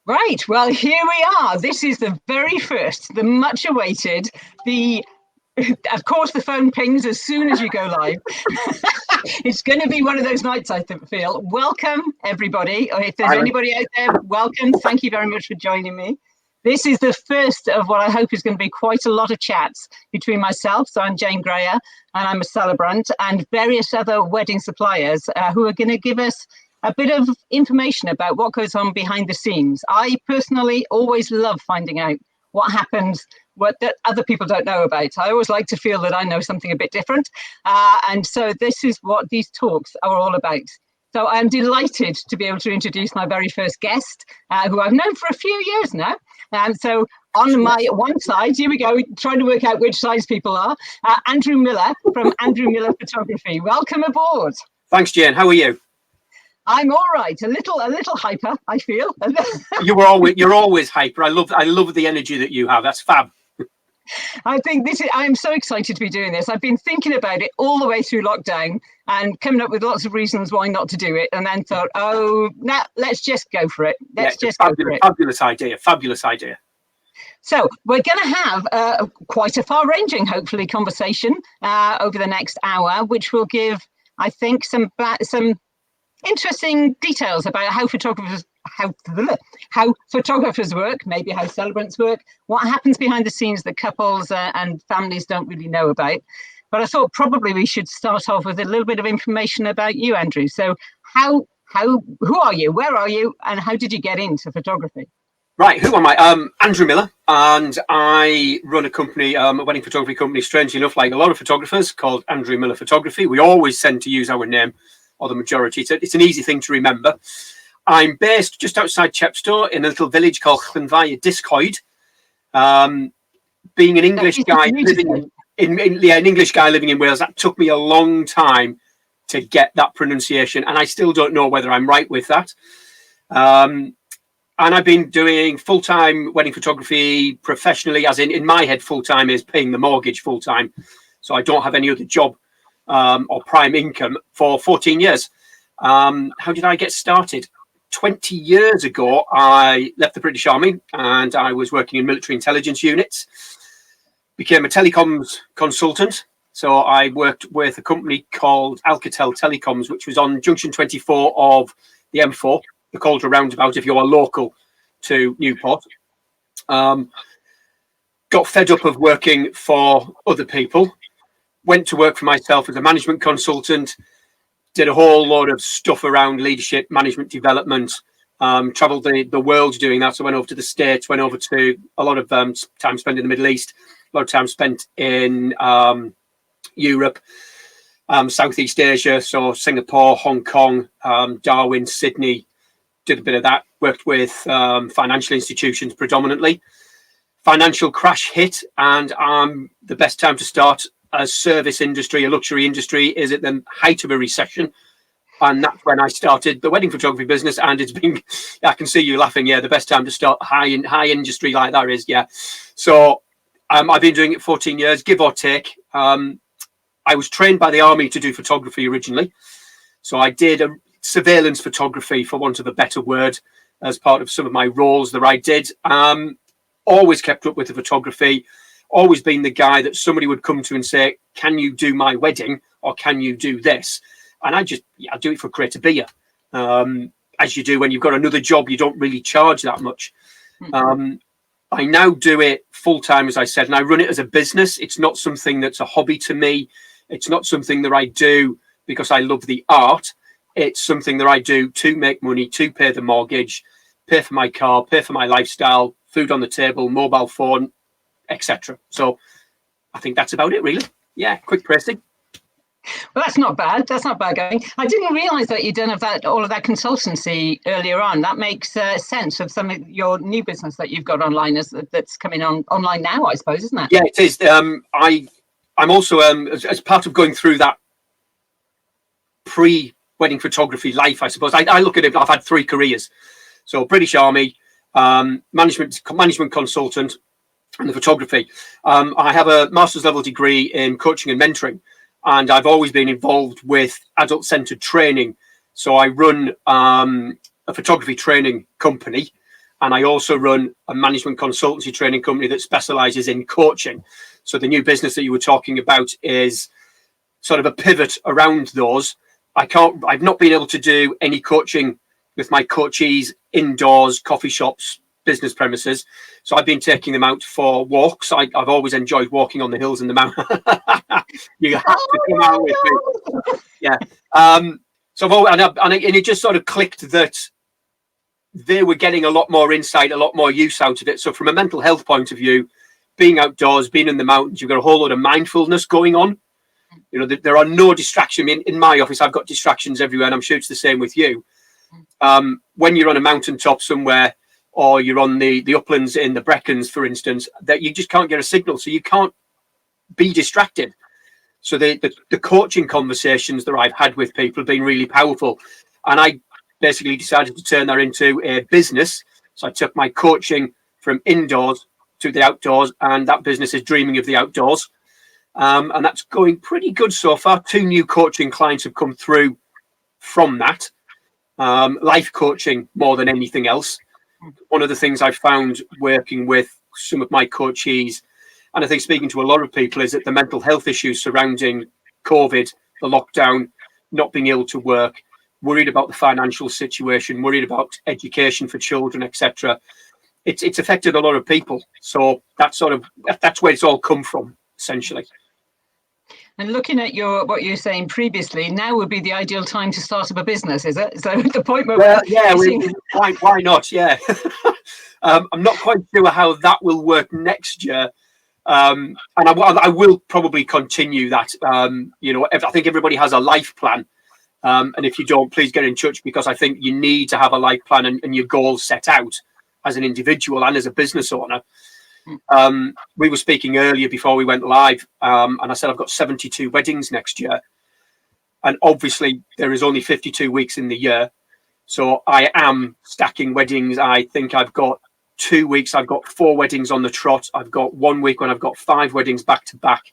Right, well, here we are. This is the very first, the much awaited, the of course the phone pings as soon as you go live. It's going to be one of those nights, I feel. Welcome, everybody. If there's anybody out there, welcome. Thank you very much for joining me. This is the first of what I hope is going to be quite a lot of chats between myself, so I'm Jane Greyer, and I'm a celebrant, and various other wedding suppliers who are going to give us a bit of information about what goes on behind the scenes. I personally always love finding out what happens, what that other people don't know about. I always like to feel that I know something a bit different. And so this is what these talks are all about. So I'm delighted to be able to introduce my very first guest, who I've known for a few years now. And so on my one side, here we go, trying to work out which sides people are, Andrew Miller from Andrew Miller Photography. Welcome aboard. Thanks, Jane. How are you? I'm all right. A little hyper, I feel. You're always hyper. I love the energy that you have. That's fab. I think I'm so excited to be doing this. I've been thinking about it all the way through lockdown and coming up with lots of reasons why not to do it. And then thought, let's just go for it. Let's just go for it. Fabulous idea. So we're going to have quite a far-ranging, hopefully, conversation over the next hour, which will give, I think, some interesting details about how photographers work, maybe how celebrants work, what happens behind the scenes that couples and families don't really know about. But I thought probably we should start off with a little bit of information about you, Andrew. So who are you, where are you, and how did you get into photography? Right, who am I? Andrew Miller, and I run a company, a wedding photography company, strangely enough, like a lot of photographers, called Andrew Miller Photography. We always tend to use our name, or the majority. It's an easy thing to remember. I'm based just outside Chepstow in a little village called Llanfair Discoed. Being an English guy living an English guy living in Wales, that took me a long time to get that pronunciation, and I still don't know whether I'm right with that. And I've been doing full-time wedding photography professionally, as in my head, full-time is paying the mortgage full-time. So I don't have any other job or prime income for 14 years. How did I get started? 20 years ago, I left the British Army and I was working in military intelligence units, became a telecoms consultant. So I worked with a company called Alcatel Telecoms, which was on junction 24 of the M4, the Calder roundabout, if you're local to Newport. Got fed up of working for other people, went to work for myself as a management consultant, did a whole load of stuff around leadership, management development, traveled the world doing that. So I went over to the States, went over to a lot of time spent in the Middle East, a lot of time spent in Europe, Southeast Asia, so Singapore, Hong Kong, Darwin, Sydney, did a bit of that, worked with financial institutions predominantly. Financial crash hit, and the best time to start a service industry, a luxury industry, is at the height of a recession. And that's when I started the wedding photography business. And it's been, I can see you laughing. Yeah, the best time to start high industry like that is, yeah. So I've been doing it 14 years, give or take. I was trained by the army to do photography originally. So I did a surveillance photography, for want of a better word, as part of some of my roles that I did. Always kept up with the photography. Always been the guy that somebody would come to and say, can you do my wedding, or can you do this? And I do it for create a beer, as you do when you've got another job. You don't really charge that much. I now do it full time, as I said, and I run it as a business. It's not something that's a hobby to me. It's not something that I do because I love the art. It's something that I do to make money, to pay the mortgage, pay for my car, pay for my lifestyle, food on the table, mobile phone, etc. So I think that's about it, really. Yeah, quick pressing. Well, that's not bad. That's not bad going. I didn't realise that you'd done all of that consultancy earlier on. That makes sense of some of your new business that you've got online that's coming online now, I suppose, isn't it? Yeah, it is. I'm also, as part of going through that pre-wedding photography life, I suppose, I look at it, I've had 3 careers. So British Army, management consultant, and the photography. I have a master's level degree in coaching and mentoring, and I've always been involved with adult-centered training. So I run a photography training company, And I also run a management consultancy training company that specializes in coaching. So the new business that you were talking about is sort of a pivot around those. I've not been able to do any coaching with my coachees indoors, coffee shops, business premises. So I've been taking them out for walks. I've always enjoyed walking on the hills and the mountains. You have to come out with me. Yeah. So and it just sort of clicked that they were getting a lot more insight, a lot more use out of it. So from a mental health point of view, being outdoors, being in the mountains, you've got a whole lot of mindfulness going on. You know, there are no distractions. I mean, in my office, I've got distractions everywhere, and I'm sure it's the same with you. When you're on a mountaintop somewhere, or you're on the uplands in the Brecons, for instance, that you just can't get a signal, so you can't be distracted. So the coaching conversations that I've had with people have been really powerful, and I basically decided to turn that into a business. So I took my coaching from indoors to the outdoors, and that business is Dreaming of the Outdoors. And that's going pretty good so far. 2 new coaching clients have come through from that. Life coaching more than anything else. One of the things I've found working with some of my coachees, and I think speaking to a lot of people, is that the mental health issues surrounding COVID, the lockdown, not being able to work, worried about the financial situation, worried about education for children, etc. It's affected a lot of people. So that's where it's all come from, essentially. And looking at what you were saying previously, now would be the ideal time to start up a business, is it? So the point where why not? Yeah. I'm not quite sure how that will work next year. And I will probably continue that. I think everybody has a life plan. And if you don't, please get in touch, because I think you need to have a life plan and your goals set out as an individual and as a business owner. We were speaking earlier before we went live, and I said I've got 72 weddings next year. And obviously there is only 52 weeks in the year. So I am stacking weddings. I think I've got 2 weeks. I've got 4 weddings on the trot. I've got 1 week when I've got 5 weddings back to back.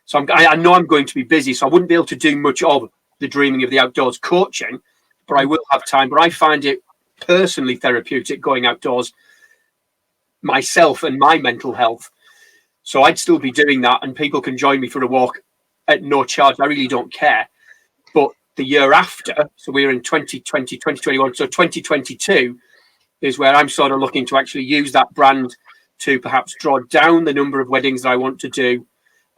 So I know I'm going to be busy. So I wouldn't be able to do much of the Dreaming of the Outdoors coaching, but I will have time. But I find it personally therapeutic going outdoors myself and my mental health. So I'd still be doing that, and people can join me for a walk at no charge. I really don't care. But the year after, so we're in 2020, 2021, so 2022 is where I'm sort of looking to actually use that brand to perhaps draw down the number of weddings that I want to do,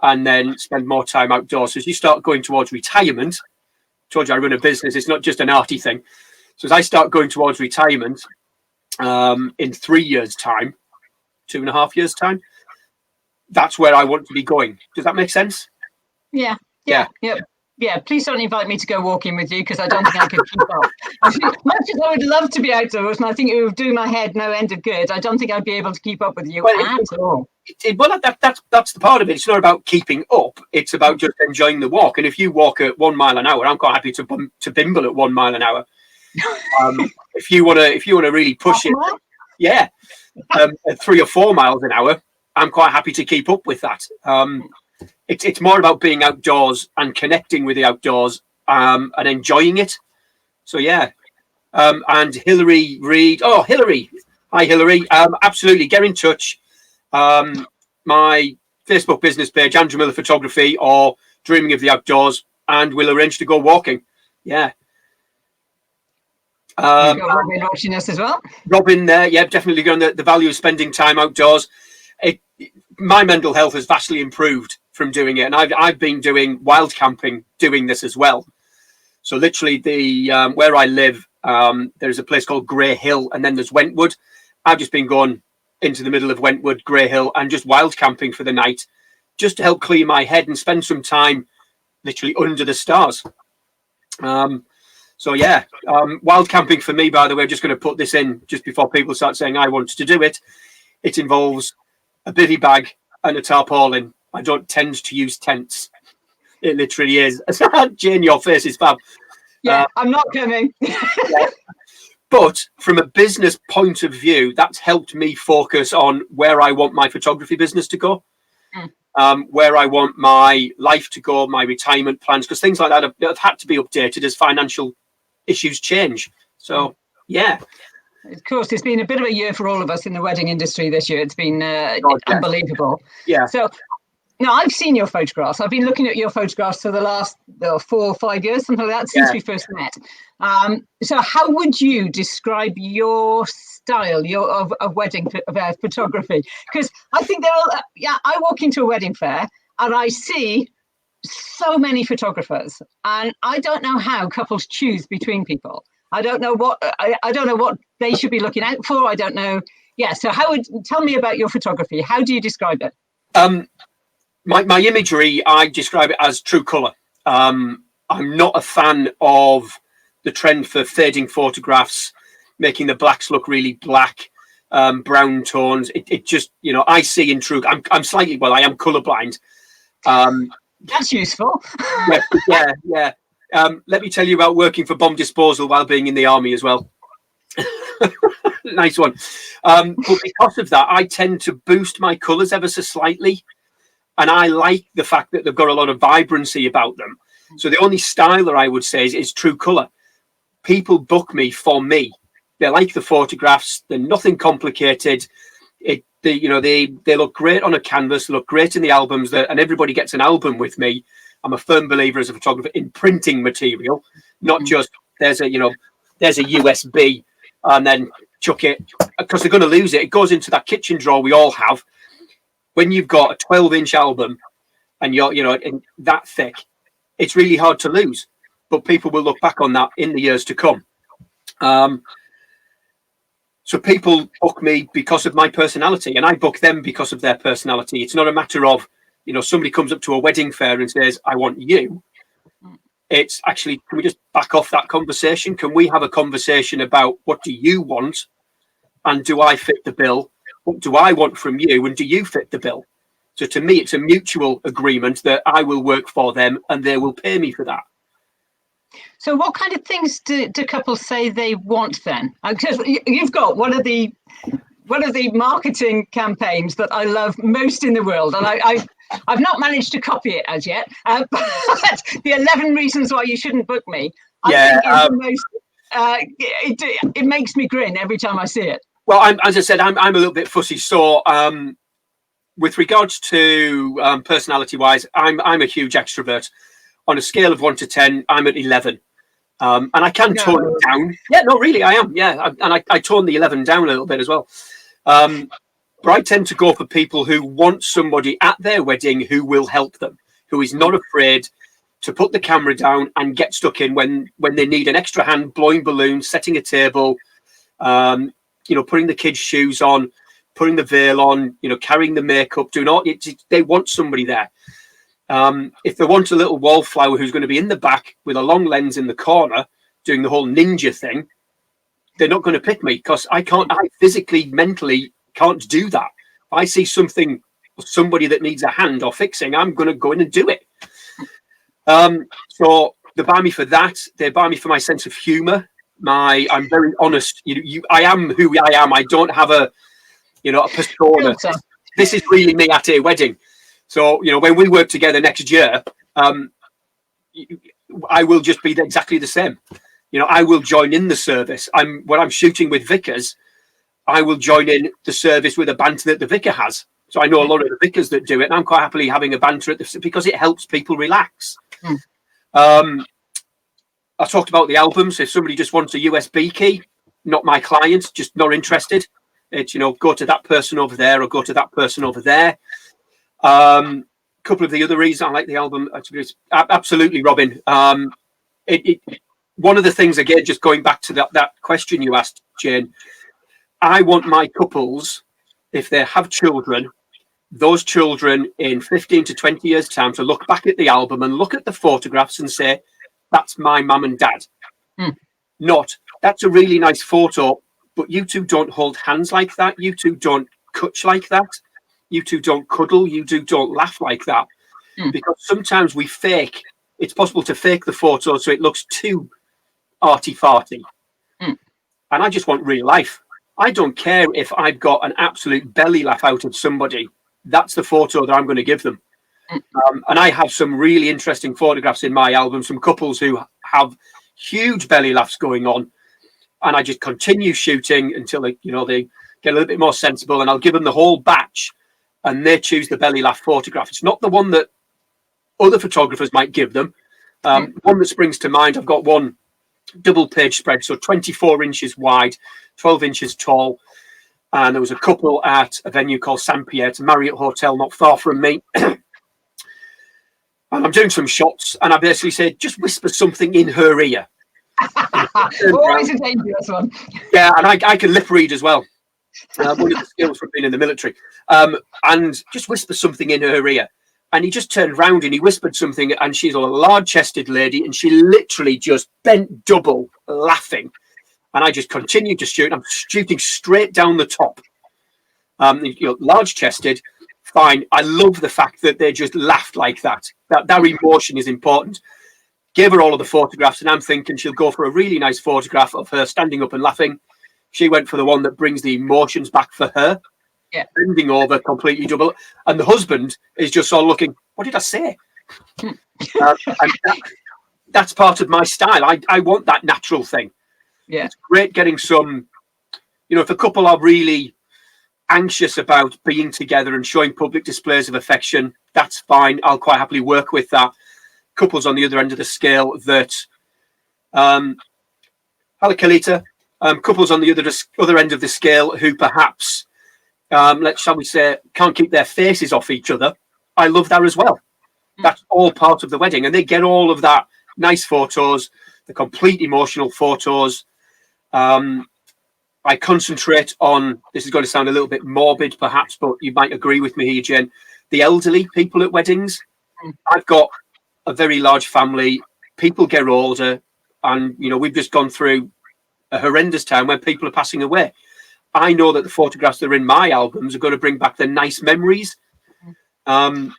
and then spend more time outdoors. So as you start going towards retirement, I told you I run a business, it's not just an arty thing. So as I start going towards retirement in 3 years' time, 2.5 years' time, that's where I want to be going. Does that make sense? Yeah. Please don't invite me to go walking with you, because I don't think I could keep up. Much as I would love to be outdoors, and I think it would do my head no end of good, I don't think I'd be able to keep up with you at all. That's the part of it. It's not about keeping up. It's about just enjoying the walk. And if you walk at 1 mile an hour, I'm quite happy to bimble at 1 mile an hour. If you want to really push it, yeah, at 3 or 4 miles an hour, I'm quite happy to keep up with that. It's more about being outdoors and connecting with the outdoors and enjoying it. So yeah. And Hillary Reid. Oh, Hillary. Hi, Hillary. Absolutely. Get in touch. My Facebook business page, Andrew Miller Photography, or Dreaming of the Outdoors, and we'll arrange to go walking. Yeah. Robin watching us as well. Robin there, yeah, definitely going the value of spending time outdoors. My mental health has vastly improved from doing it, and I've been doing wild camping doing this as well. So literally where I live, there's a place called Grey Hill, and then there's Wentwood. I've just been going into the middle of Wentwood, Grey Hill, and just wild camping for the night, just to help clear my head and spend some time literally under the stars. So yeah, wild camping for me, by the way, I'm just going to put this in just before people start saying I want to do it. It involves a bivy bag and a tarpaulin. I don't tend to use tents. It literally is. Jane, your face is fab. Yeah, I'm not coming. Yeah. But from a business point of view, that's helped me focus on where I want my photography business to go, where I want my life to go, my retirement plans, because things like that have had to be updated as financial issues change. So, yeah. Of course, it's been a bit of a year for all of us in the wedding industry this year. It's been unbelievable. Yeah. So now I've seen your photographs. I've been looking at your photographs for the last 4 or 5 years, something like that, since we first met. So how would you describe your style of wedding photography? Because I think I walk into a wedding fair and I see so many photographers, and I don't know how couples choose between people. I don't know what they should be looking out for. I don't know. Yeah. So tell me about your photography. How do you describe it? My imagery, I describe it as true colour. I'm not a fan of the trend for fading photographs, making the blacks look really black, brown tones. It just, I see in true. I am colourblind. That's useful. Yeah. Let me tell you about working for bomb disposal while being in the army as well. Nice one. But because of that, I tend to boost my colours ever so slightly. And I like the fact that they've got a lot of vibrancy about them. So the only styler I would say is true colour. People book me for me. They like the photographs. They're nothing complicated. They look great on a canvas, look great in the albums, and everybody gets an album with me. I'm a firm believer as a photographer in printing material, not just there's a USB and then chuck it, because they're going to lose it. It goes into that kitchen drawer we all have. When you've got a 12-inch album and you're in that thick, it's really hard to lose. But people will look back on that in the years to come. So people book me because of my personality, and I book them because of their personality. It's not a matter of, somebody comes up to a wedding fair and says, I want you. It's actually, can we just back off that conversation? Can we have a conversation about what do you want? And do I fit the bill? What do I want from you? And do you fit the bill? So to me, it's a mutual agreement that I will work for them and they will pay me for that. So what kind of things do couples say they want then? Because you've got one of the marketing campaigns that I love most in the world, and I've not managed to copy it as yet. But the 11 reasons why you shouldn't book me, I think is the most. It makes me grin every time I see it. Well, as I said, I'm a little bit fussy. So with regards to personality-wise, I'm a huge extrovert. On a scale of 1 to 10, I'm at 11. And I can tone it down. Yeah, no, really, I am. Yeah, and I tone the 11 down a little bit as well. But I tend to go for people who want somebody at their wedding who will help them, who is not afraid to put the camera down and get stuck in when they need an extra hand, blowing balloons, setting a table, putting the kids' shoes on, putting the veil on, carrying the makeup, doing all. They want somebody there. If they want a little wallflower who's going to be in the back with a long lens in the corner doing the whole ninja thing, they're not going to pick me because I physically, mentally can't do that. If I see somebody that needs a hand or fixing, I'm going to go in and do it. So they buy me for that. They buy me for my sense of humor. I'm very honest. I am who I am. I don't have a persona. This is really me at a wedding. So, when we work together next year, I will just be exactly the same. I will join in the service. When I'm shooting with Vickers, I will join in the service with a banter that the Vicar has. So I know a lot of the Vickers that do it, and I'm quite happily having a banter because it helps people relax. I talked about the albums. If somebody just wants a USB key, not my client, just not interested. It's, go to that person over there or go to that person over there. Couple of the other reasons I like the album, absolutely, Robin. One of the things, again, just going back to that question you asked, Jane, I want my couples, if they have children, those children in 15 to 20 years' time to look back at the album and look at the photographs and say, that's my mum and dad. Not, that's a really nice photo, but you two don't hold hands like that. You two don't touch like that. You two don't cuddle. You two don't laugh like that. Because sometimes we fake. It's possible to fake the photo so it looks too arty-farty. And I just want real life. I don't care if I've got an absolute belly laugh out of somebody. That's the photo that I'm going to give them. And I have some really interesting photographs in my album, some couples who have huge belly laughs going on. and I just continue shooting until they get a little bit more sensible, and I'll give them the whole batch, and they choose the belly laugh photograph. It's not the one that other photographers might give them. One that springs to mind, I've got one double page spread, so 24 inches wide, 12 inches tall. And there was a couple at a venue called Saint Pierre, it's a Marriott hotel not far from me. And I'm doing some shots, and I basically said, just whisper something in her ear. Always a dangerous one. Yeah, and I can lip read as well. One of the skills from being in the military. And just whisper something in her ear. And he just turned round and he whispered something, and she's a large-chested lady, and she literally just bent double laughing. And I just continued to shoot. I'm shooting straight down the top. Large-chested, fine. I love the fact that they just laughed like that. That emotion is important. Gave her all of the photographs, and I'm thinking she'll go for a really nice photograph of her standing up and laughing. She went for the one that brings the emotions back for her. Yeah. Bending over completely double. And the husband is just sort of looking, what did I say? And that's part of my style. I want that natural thing. Yeah. It's great getting some, if a couple are really anxious about being together and showing public displays of affection, that's fine. I'll quite happily work with that. Couples on the other end of the scale that, hello, Kalita. Couples on the other end of the scale who perhaps, shall we say, can't keep their faces off each other. I love that as well. That's all part of the wedding, and they get all of that nice photos, the complete emotional photos. I concentrate on, this is going to sound a little bit morbid perhaps, but you might agree with me here, Jen, the elderly people at weddings. I've got a very large family. People get older, and we've just gone through a horrendous time where people are passing away. I know that the photographs that are in my albums are going to bring back the nice memories. And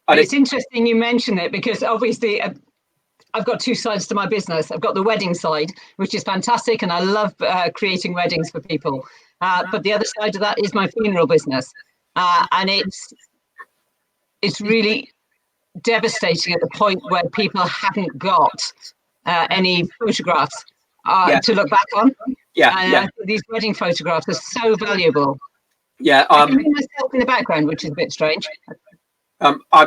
it's interesting you mention it, because obviously I've got two sides to my business. I've got the wedding side, which is fantastic, and I love creating weddings for people. But the other side of that is my funeral business, and it's really devastating at the point where people haven't got any photographs to look back on. Yeah. These wedding photographs are so valuable. Yeah. I can hear myself in the background, which is a bit strange.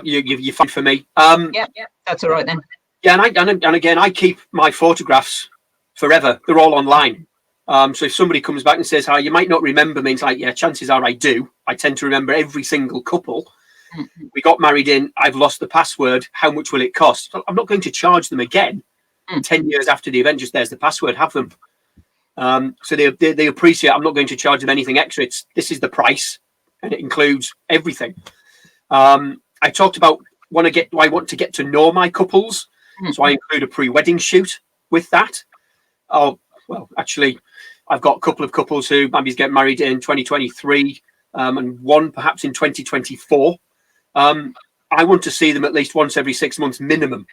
You find for me. Yeah, that's all right then. Yeah, and again, I keep my photographs forever. They're all online. So if somebody comes back and says, "Hi, you might not remember me," it's like, yeah, chances are I do. I tend to remember every single couple. Mm-hmm. We got married in. I've lost the password. How much will it cost? I'm not going to charge them again. 10 years after the event, just there's the password. Have them. So they appreciate. I'm not going to charge them anything extra. This is the price, and it includes everything. I talked about I want to get to know my couples. So I include a pre-wedding shoot with that. Oh, well, actually, I've got a couple of couples who maybe get married in 2023 and one perhaps in 2024. I want to see them at least once every 6 months minimum.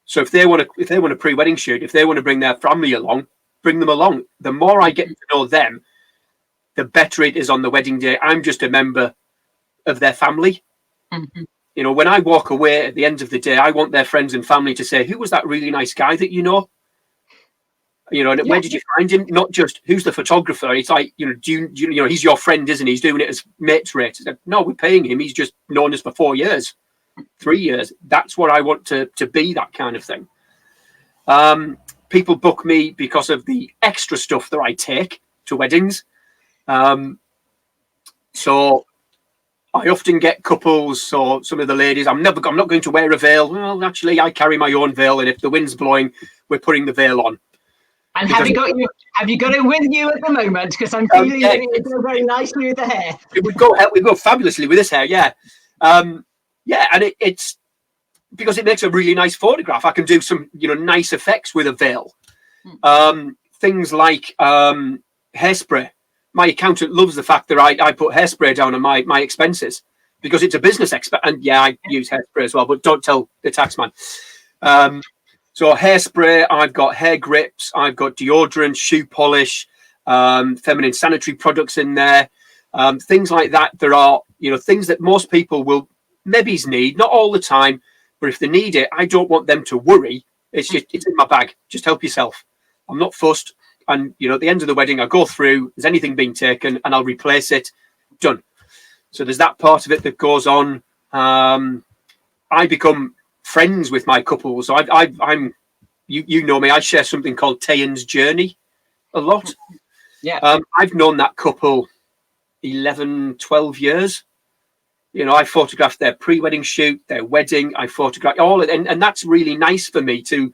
So if they want a pre-wedding shoot, if they want to bring their family along, bring them along. The more I get to know them, the better it is on the wedding day. I'm just a member of their family. Mm-hmm. When I walk away at the end of the day, I want their friends and family to say, "Who was that really nice guy that you know? And where did you find him? Not just who's the photographer." It's like, do you he's your friend, isn't he? He's doing it as mates rate. Like, no, we're paying him. He's just known us for 4 years, 3 years. That's what I want to be, that kind of thing. People book me because of the extra stuff that I take to weddings. So I often get couples or some of the ladies, I'm not going to wear a veil. Well, actually, I carry my own veil, and if the wind's blowing, we're putting the veil on. And have you got it with you at the moment? Because I'm feeling it go very nicely with the hair. It would go fabulously with this hair, yeah. And it's because it makes a really nice photograph. I can do some nice effects with a veil. Things like hairspray. My accountant loves the fact that I put hairspray down on my expenses because it's a business expense. And yeah, I use hairspray as well, but don't tell the tax man. So hairspray, I've got hair grips, I've got deodorant, shoe polish, feminine sanitary products in there, things like that. There are, things that most people will maybe need, not all the time, but if they need it, I don't want them to worry. It's in my bag. Just help yourself. I'm not fussed. And, at the end of the wedding, I go through, is anything being taken, and I'll replace it. Done. So there's that part of it that goes on. I become friends with my couple. So I'm, you know me, I share something called Tayan's Journey a lot. Yeah. I've known that couple 11, 12 years. I photographed their pre-wedding shoot, their wedding. I photographed all of it. And that's really nice for me to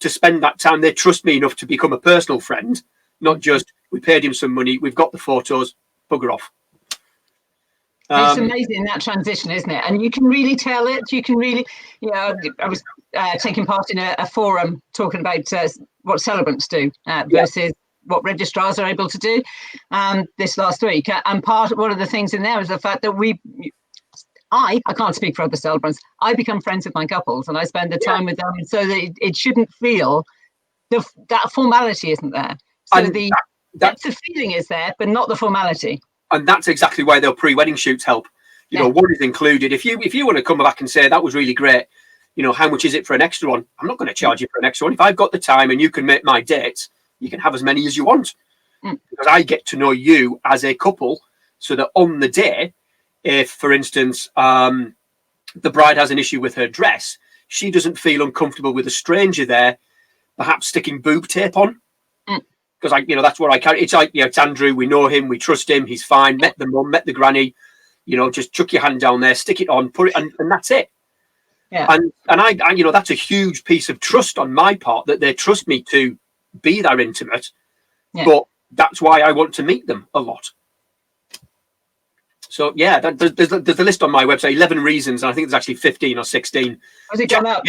spend that time. They trust me enough to become a personal friend, not just we paid him some money, we've got the photos, bugger off. It's amazing, that transition, isn't it? And you can really tell it. You can really, I was taking part in a forum talking about what celebrants do versus what registrars are able to do this last week. And one of the things in there is the fact that I can't speak for other celebrants. I become friends with my couples and I spend the time with them so that it shouldn't feel that formality isn't there. So that's the feeling is there, but not the formality. And that's exactly why their pre-wedding shoots help. What is included. If you want to come back and say that was really great, how much is it for an extra one? I'm not going to charge you for an extra one. If I've got the time and you can make my dates, you can have as many as you want. Because I get to know you as a couple, so that on the day, if, for instance, the bride has an issue with her dress, she doesn't feel uncomfortable with a stranger there, perhaps sticking boob tape on. Because that's what I carry. It's like, it's Andrew. We know him. We trust him. He's fine. Met the mum. Met the granny. Just chuck your hand down there, stick it on, put it, and that's it. Yeah. And I that's a huge piece of trust on my part that they trust me to be their intimate. Yeah. But that's why I want to meet them a lot. So there's a list on my website, 11 reasons, and I think there's actually 15 or 16. Has it gone up?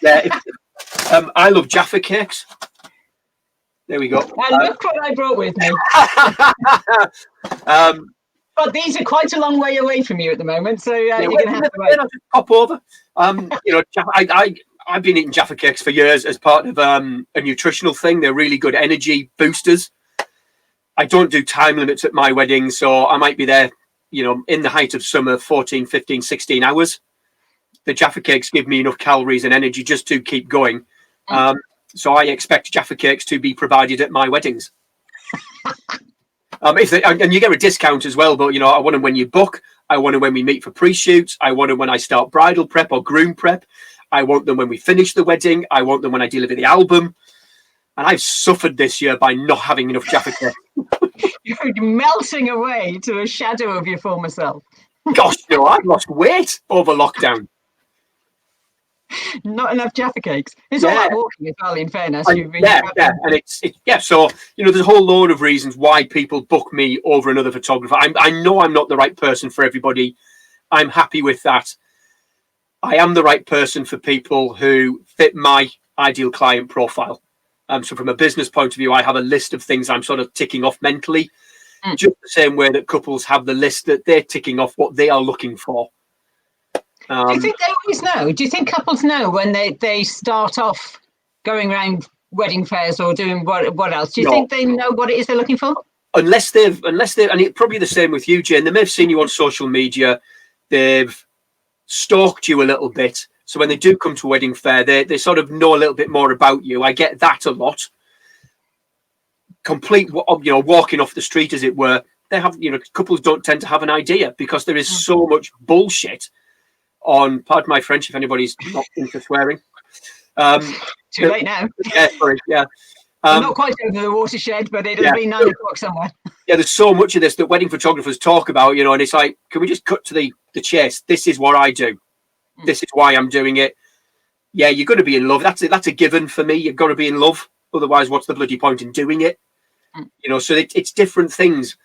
Yeah. I love Jaffa cakes. There we go. And look what I brought with me. But these are quite a long way away from you at the moment, so you're going to have to wait. I'll just pop over. I've been eating Jaffa cakes for years as part of a nutritional thing. They're really good energy boosters. I don't do time limits at my wedding, so I might be there, in the height of summer, 14, 15, 16 hours. The Jaffa cakes give me enough calories and energy just to keep going. So I expect Jaffa cakes to be provided at my weddings. And you get a discount as well, but I want them when you book. I want them when we meet for pre-shoots. I want them when I start bridal prep or groom prep. I want them when we finish the wedding. I want them when I deliver the album. And I've suffered this year by not having enough Jaffa cake. You're melting away to a shadow of your former self. Gosh, I've lost weight over lockdown. Not enough Jaffa cakes. It's all about walking as well, in fairness. And it's so there's a whole load of reasons why people book me over another photographer. I know I'm not the right person for everybody. I'm happy with that. I am the right person for people who fit my ideal client profile. So from a business point of view, I have a list of things I'm sort of ticking off mentally, just the same way that couples have the list that they're ticking off what they are looking for. Do you think they always know? Do you think couples know when they start off going around wedding fairs or doing what else? Do you think they know what it is they're looking for? Unless they've, and it's probably the same with you, Jane. They may have seen you on social media. They've stalked you a little bit. So when they do come to a wedding fair, they sort of know a little bit more about you. I get that a lot. Complete, walking off the street, as it were. They have, couples don't tend to have an idea because there is so much bullshit on, pardon my French, if anybody's not into swearing. Too late now. Yeah, sorry, yeah. Not quite over the watershed, but it'll be 9 o'clock somewhere. Yeah, there's so much of this that wedding photographers talk about, and it's like, can we just cut to the chase? This is what I do. This is why I'm doing it. Yeah, you're going to be in love. That's a given for me. You've got to be in love. Otherwise, what's the bloody point in doing it? So it's different things.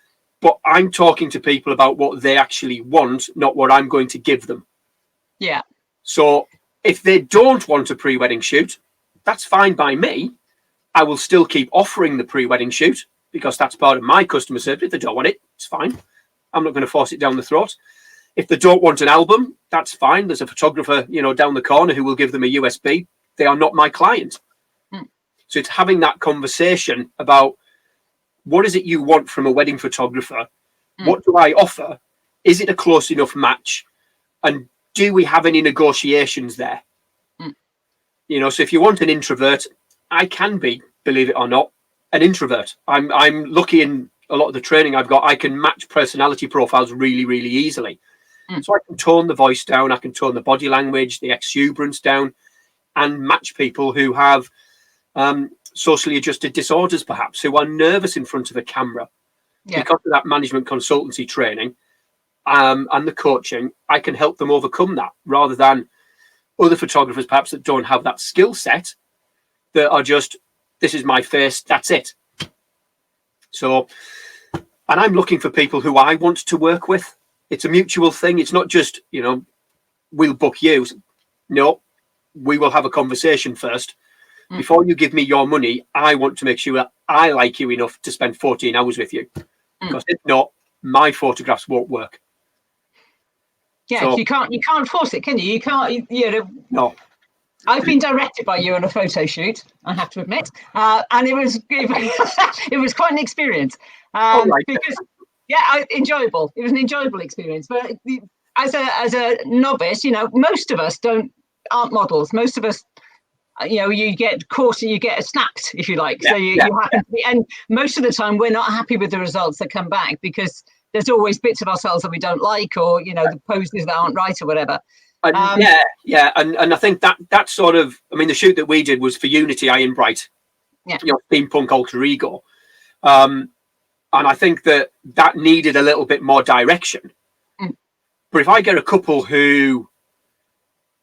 But I'm talking to people about what they actually want, not what I'm going to give them. Yeah. So if they don't want a pre-wedding shoot, that's fine by me. I will still keep offering the pre-wedding shoot because that's part of my customer service. If they don't want it, it's fine. I'm not going to force it down the throat. If they don't want an album, that's fine. There's a photographer, down the corner who will give them a USB. They are not my client. So it's having that conversation about what is it you want from a wedding photographer? What do I offer? Is it a close enough match? And do we have any negotiations there? So if you want an introvert, I can be, believe it or not. an introvert. I'm lucky in a lot of the training I've got. I can match personality profiles really, really easily. So I can tone the voice down, I can tone the body language, the exuberance down, and match people who have socially adjusted disorders, perhaps, who are nervous in front of a camera. Because of that management consultancy training and the coaching, I can help them overcome that, rather than other photographers perhaps that don't have that skill set, that are just, this is my face, that's it. So, and I'm looking for people who I want to work with. It's a mutual thing. It's not just, we'll book you. No, we will have a conversation first. Before you give me your money, I want to make sure that I like you enough to spend 14 hours with you. Because if not, my photographs won't work. Yeah, so, you can't force it, can you? You can't, No. I've been directed by you on a photo shoot, I have to admit, and it was quite an experience. Because enjoyable. It was an enjoyable experience. But as a novice, most of us aren't models. Most of us, you get caught and you get snapped, if you like. So you happen to be, and most of the time we're not happy with the results that come back, because there's always bits of ourselves that we don't like, or the poses that aren't right or whatever. And and I think that sort of, the shoot that we did was for Unity Iron Bright, steampunk alter ego. And I think that needed a little bit more direction. But if I get a couple who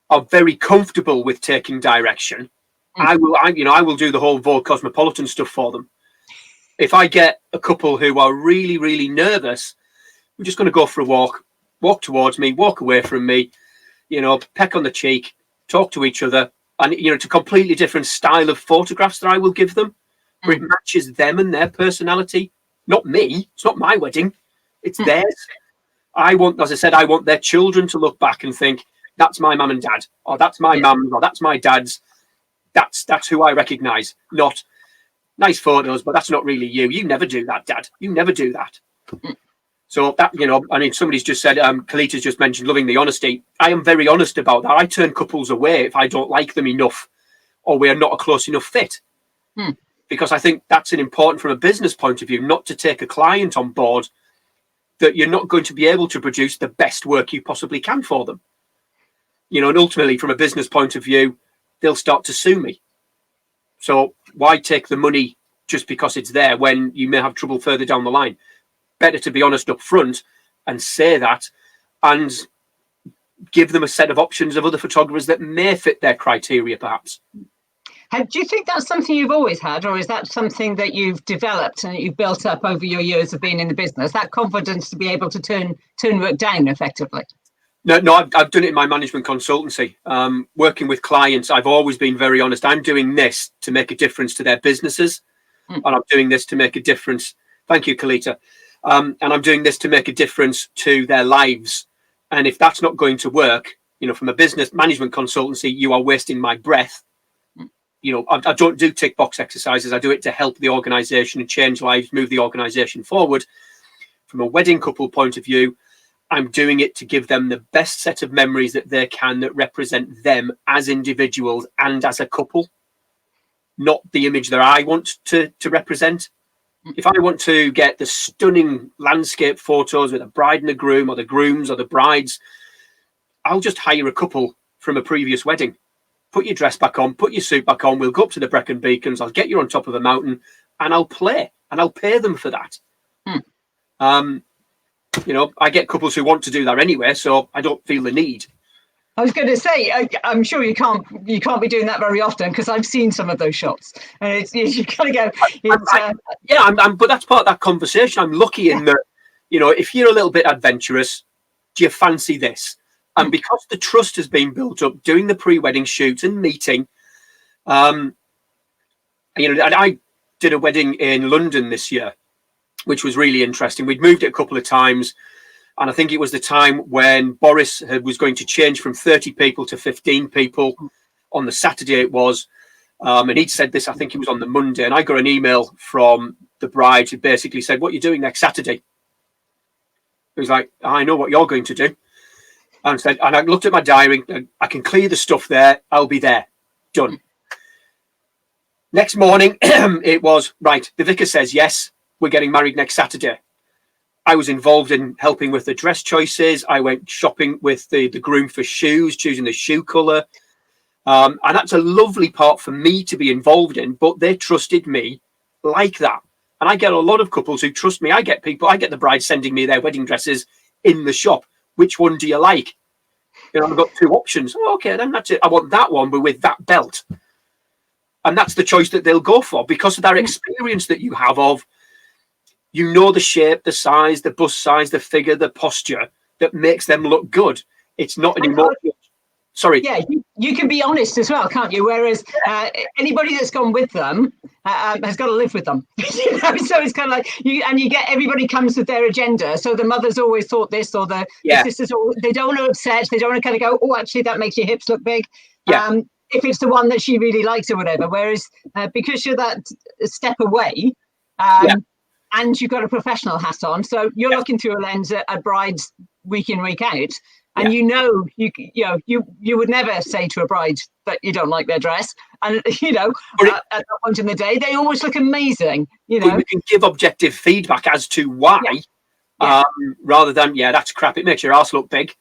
are very comfortable with taking direction, I will do the whole Vogue Cosmopolitan stuff for them. If I get a couple who are really, really nervous, we're just going to go for a walk towards me, walk away from me, peck on the cheek, talk to each other. And, it's a completely different style of photographs that I will give them, where it matches them and their personality. Not me. It's not my wedding. It's theirs. I want their children to look back and think, that's my mum and dad, or that's my mum, or that's my dad's. That's who I recognise. Not nice photos, but that's not really you. You never do that, Dad. You never do that. So that, somebody's just said, Kalita's just mentioned loving the honesty. I am very honest about that. I turn couples away if I don't like them enough, or we're not a close enough fit. Because I think that's important from a business point of view, not to take a client on board that you're not going to be able to produce the best work you possibly can for them. And ultimately, from a business point of view, they'll start to sue me. So why take the money just because it's there when you may have trouble further down the line? Better to be honest up front and say that, and give them a set of options of other photographers that may fit their criteria, perhaps. Do you think that's something you've always had, or is that something that you've developed and you've built up over your years of being in the business, that confidence to be able to turn work down effectively? No, I've done it in my management consultancy. Working with clients, I've always been very honest. I'm doing this to make a difference to their businesses, and I'm doing this to make a difference. Thank you, Kalita. And I'm doing this to make a difference to their lives. And if that's not going to work, from a business management consultancy, you are wasting my breath. I don't do tick box exercises. I do it to help the organization and change lives, move the organization forward. From a wedding couple point of view, I'm doing it to give them the best set of memories that they can, that represent them as individuals and as a couple, not the image that I want to represent. If I want to get the stunning landscape photos with a bride and a groom, or the grooms or the brides, I'll just hire a couple from a previous wedding. Put your dress back on, put your suit back on. We'll go up to the Brecon Beacons. I'll get you on top of a mountain, and I'll play, and I'll pay them for that. I get couples who want to do that anyway, so I don't feel the need. I was going to say, I'm sure you can't be doing that very often, because I've seen some of those shots, and you kind of go. But that's part of that conversation. I'm lucky in that, if you're a little bit adventurous, do you fancy this? And because the trust has been built up, doing the pre-wedding shoots and meeting, I did a wedding in London this year, which was really interesting. We'd moved it a couple of times, and I think it was the time when Boris was going to change from 30 people to 15 people. On the Saturday it was, and he'd said this, I think it was on the Monday, and I got an email from the bride who basically said, "What are you doing next Saturday?" He was like, "I know what you're going to do." And I looked at my diary, I can clear the stuff there, I'll be there. Done. Next morning, it was, right, the vicar says, yes, we're getting married next Saturday. I was involved in helping with the dress choices. I went shopping with the groom for shoes, choosing the shoe colour. And that's a lovely part for me to be involved in, but they trusted me like that. And I get a lot of couples who trust me. I get the bride sending me their wedding dresses in the shop. Which one do you like? You know, I've got 2 options. Oh, okay, then that's it. I want that one, but with that belt. And that's the choice that they'll go for because of that experience that you have of, you know, the shape, the size, the bust size, the figure, the posture that makes them look good. It's not an emotional. Sorry. Yeah, you can be honest as well, can't you? Whereas anybody that's gone with them has got to live with them. You know? So it's kind of like you get everybody comes with their agenda. So the mother's always thought this, or the sisters, they don't want to upset. They don't want to kind of go, oh, actually, that makes your hips look big. Yeah. If it's the one that she really likes or whatever. Whereas because you're that step away, and you've got a professional hat on, so you're looking through a lens at brides week in, week out. And you would never say to a bride that you don't like their dress. And, at that point in the day, they always look amazing, you know. We can give objective feedback as to why, rather than, that's crap, it makes your ass look big.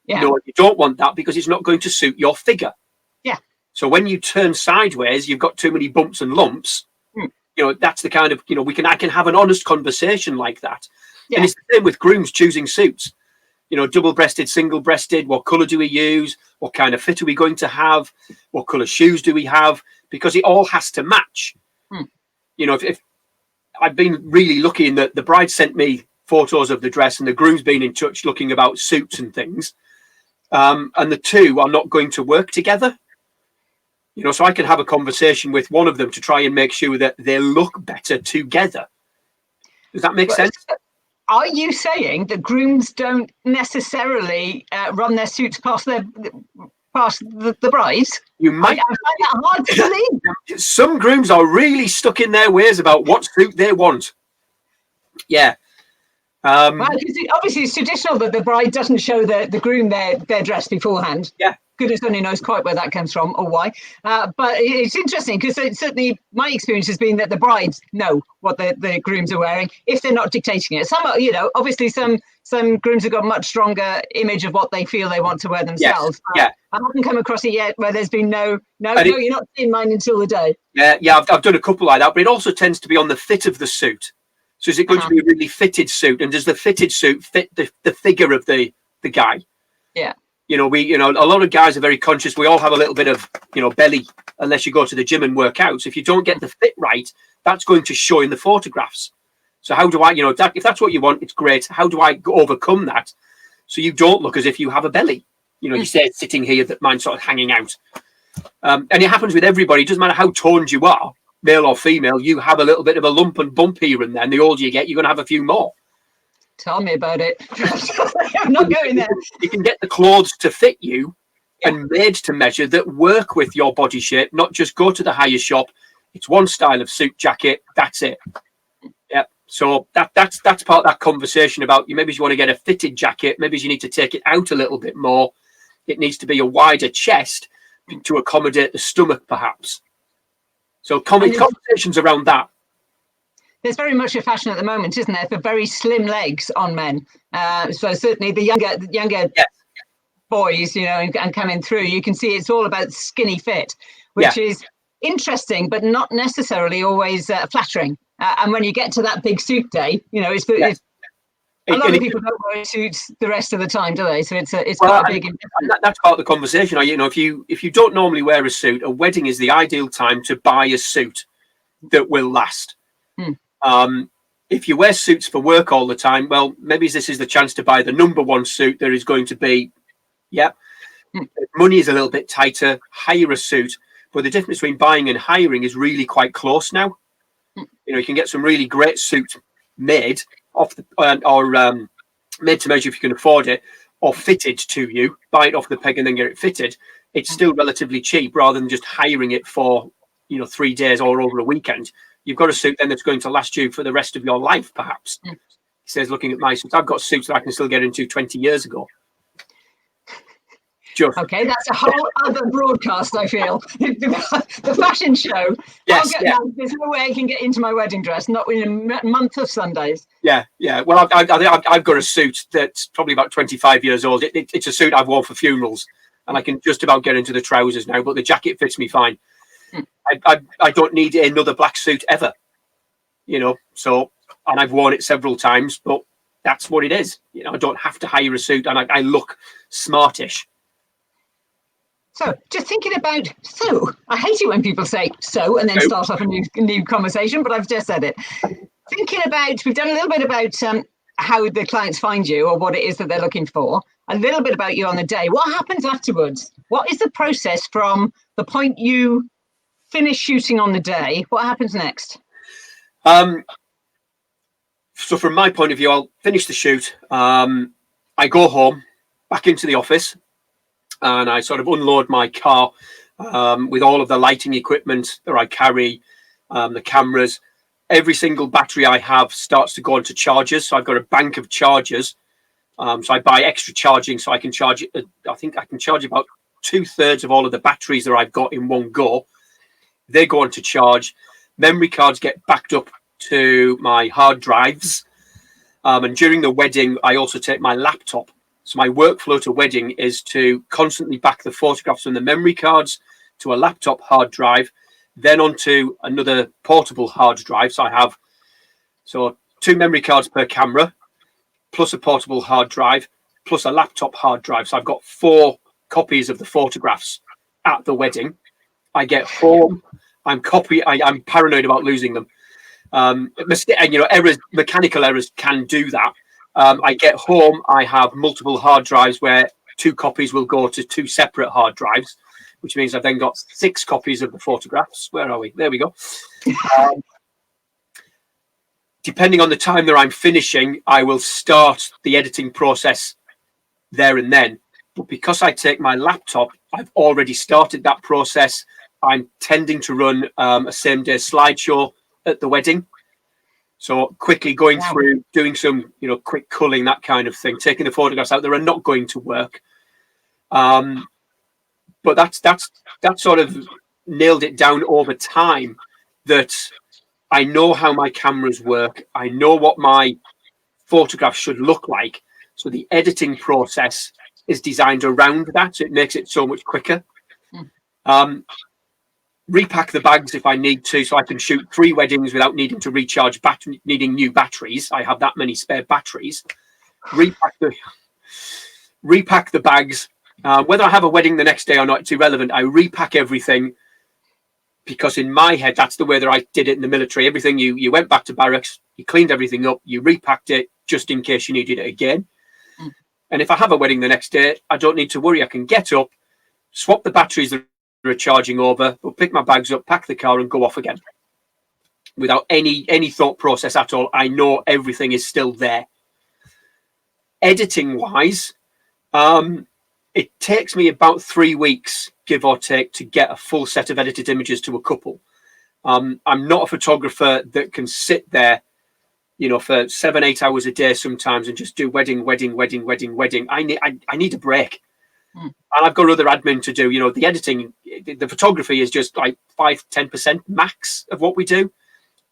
Yeah. No, you don't want that because it's not going to suit your figure. Yeah. So when you turn sideways, you've got too many bumps and lumps. That's the kind of, I can have an honest conversation like that. Yeah. And it's the same with grooms choosing suits. Double-breasted, single-breasted, what colour do we use? What kind of fit are we going to have? What colour shoes do we have? Because it all has to match. If I've been really lucky in that the bride sent me photos of the dress and the groom's been in touch looking about suits and things. And the two are not going to work together. So I can have a conversation with one of them to try and make sure that they look better together. Does that make sense? Are you saying that grooms don't necessarily run their suits past the brides? You might. I find that hard to believe. Some grooms are really stuck in their ways about what suit they want. Yeah. Well, obviously, it's traditional that the bride doesn't show the groom their dress beforehand. Yeah. Goodness only knows quite where that comes from or why. But it's interesting because certainly my experience has been that the brides know what the grooms are wearing if they're not dictating it. Some, obviously some grooms have got a much stronger image of what they feel they want to wear themselves. Yes. I haven't come across it yet where there's been no, you're not seeing mine until the day. Yeah, I've done a couple like that, but it also tends to be on the fit of the suit. So is it going to be a really fitted suit? And does the fitted suit fit the figure of the guy? Yeah. A lot of guys are very conscious. We all have a little bit of, belly, unless you go to the gym and work out. So if you don't get the fit right, that's going to show in the photographs. So how do I, if that's what you want, it's great. How do I overcome that so you don't look as if you have a belly? You say it's sitting here, that mine's sort of hanging out. And it happens with everybody. It doesn't matter how toned you are, male or female, you have a little bit of a lump and bump here and there. And the older you get, you're going to have a few more. Tell me about it. I'm not going there. You can get the clothes to fit you and made to measure that work with your body shape, not just go to the hire shop. It's one style of suit jacket. That's it. Yeah. So that's part of that conversation about maybe you want to get a fitted jacket. Maybe you need to take it out a little bit more. It needs to be a wider chest to accommodate the stomach, perhaps. So conversations around that. There's very much a fashion at the moment, isn't there, for very slim legs on men. So certainly the younger boys, and coming through, you can see it's all about skinny fit, which is interesting, but not necessarily always flattering. And when you get to that big suit day, it's a lot of people don't wear suits the rest of the time, do they? So it's quite a big investment. That's part of the conversation. If you don't normally wear a suit, a wedding is the ideal time to buy a suit that will last. If you wear suits for work all the time, well, maybe this is the chance to buy the number one suit that is going to be, money is a little bit tighter, hire a suit. But the difference between buying and hiring is really quite close now. You can get some really great suits made or made to measure if you can afford it, or fitted to you, buy it off the peg and then get it fitted. It's still relatively cheap rather than just hiring it for, 3 days or over a weekend. You've got a suit then that's going to last you for the rest of your life, perhaps. He says, looking at my suits, I've got suits that I can still get into 20 years ago. Just Okay, that's a whole other broadcast, I feel. The fashion show. yes, Now, there's no way I can get into my wedding dress, not in a month of Sundays. yeah. Well, I've got a suit that's probably about 25 years old. It's a suit I've worn for funerals, and I can just about get into the trousers now. But the jacket fits me fine. I don't need another black suit ever, So, and I've worn it several times, but that's what it is. I don't have to hire a suit, and I look smartish. So, just thinking about I hate it when people say so and then start off a new conversation, but I've just said it. Thinking about, we've done a little bit about how the clients find you or what it is that they're looking for, a little bit about you on the day. What happens afterwards? What is the process from the point you finish shooting on the day? What happens next? So from my point of view, I'll finish the shoot. I go home, back into the office, and I sort of unload my car with all of the lighting equipment that I carry, the cameras. Every single battery I have starts to go into chargers. So I've got a bank of chargers. So I buy extra charging so I can charge it. I think I can charge about 2/3 of all of the batteries that I've got in one go. They go into charge. Memory cards get backed up to my hard drives. And during the wedding, I also take my laptop. So my workflow to wedding is to constantly back the photographs from the memory cards to a laptop hard drive, then onto another portable hard drive. So I have 2 memory cards per camera, plus a portable hard drive, plus a laptop hard drive. So I've got 4 copies of the photographs at the wedding. I get home. I'm paranoid about losing them. Errors, mechanical errors can do that. I get home, I have multiple hard drives where 2 copies will go to 2 separate hard drives, which means I've then got 6 copies of the photographs. Where are we? There we go. Depending on the time that I'm finishing, I will start the editing process there and then. But because I take my laptop, I've already started that process. I'm tending to run a same-day slideshow at the wedding. So quickly going through, doing some, quick culling, that kind of thing, taking the photographs out that are not going to work. But that's sort of nailed it down over time, that I know how my cameras work. I know what my photographs should look like. So the editing process is designed around that. So it makes it so much quicker. Repack the bags if I need to, so I can shoot 3 weddings without needing to recharge needing new batteries. I have that many spare batteries. Repack the bags. Whether I have a wedding the next day or not, it's irrelevant. I repack everything because in my head, that's the way that I did it in the military. Everything you went back to barracks, you cleaned everything up, you repacked it just in case you needed it again. And if I have a wedding the next day, I don't need to worry. I can get up, swap the batteries that are charging over, but pick my bags up, pack the car, and go off again without any thought process at all. I know everything is still there. Editing wise, it takes me about 3 weeks, give or take, to get a full set of edited images to a couple. I'm not a photographer that can sit there, for 7-8 hours a day sometimes and just do wedding. I need a break. And I've got other admin to do. The editing, the photography is just like 5-10% max of what we do.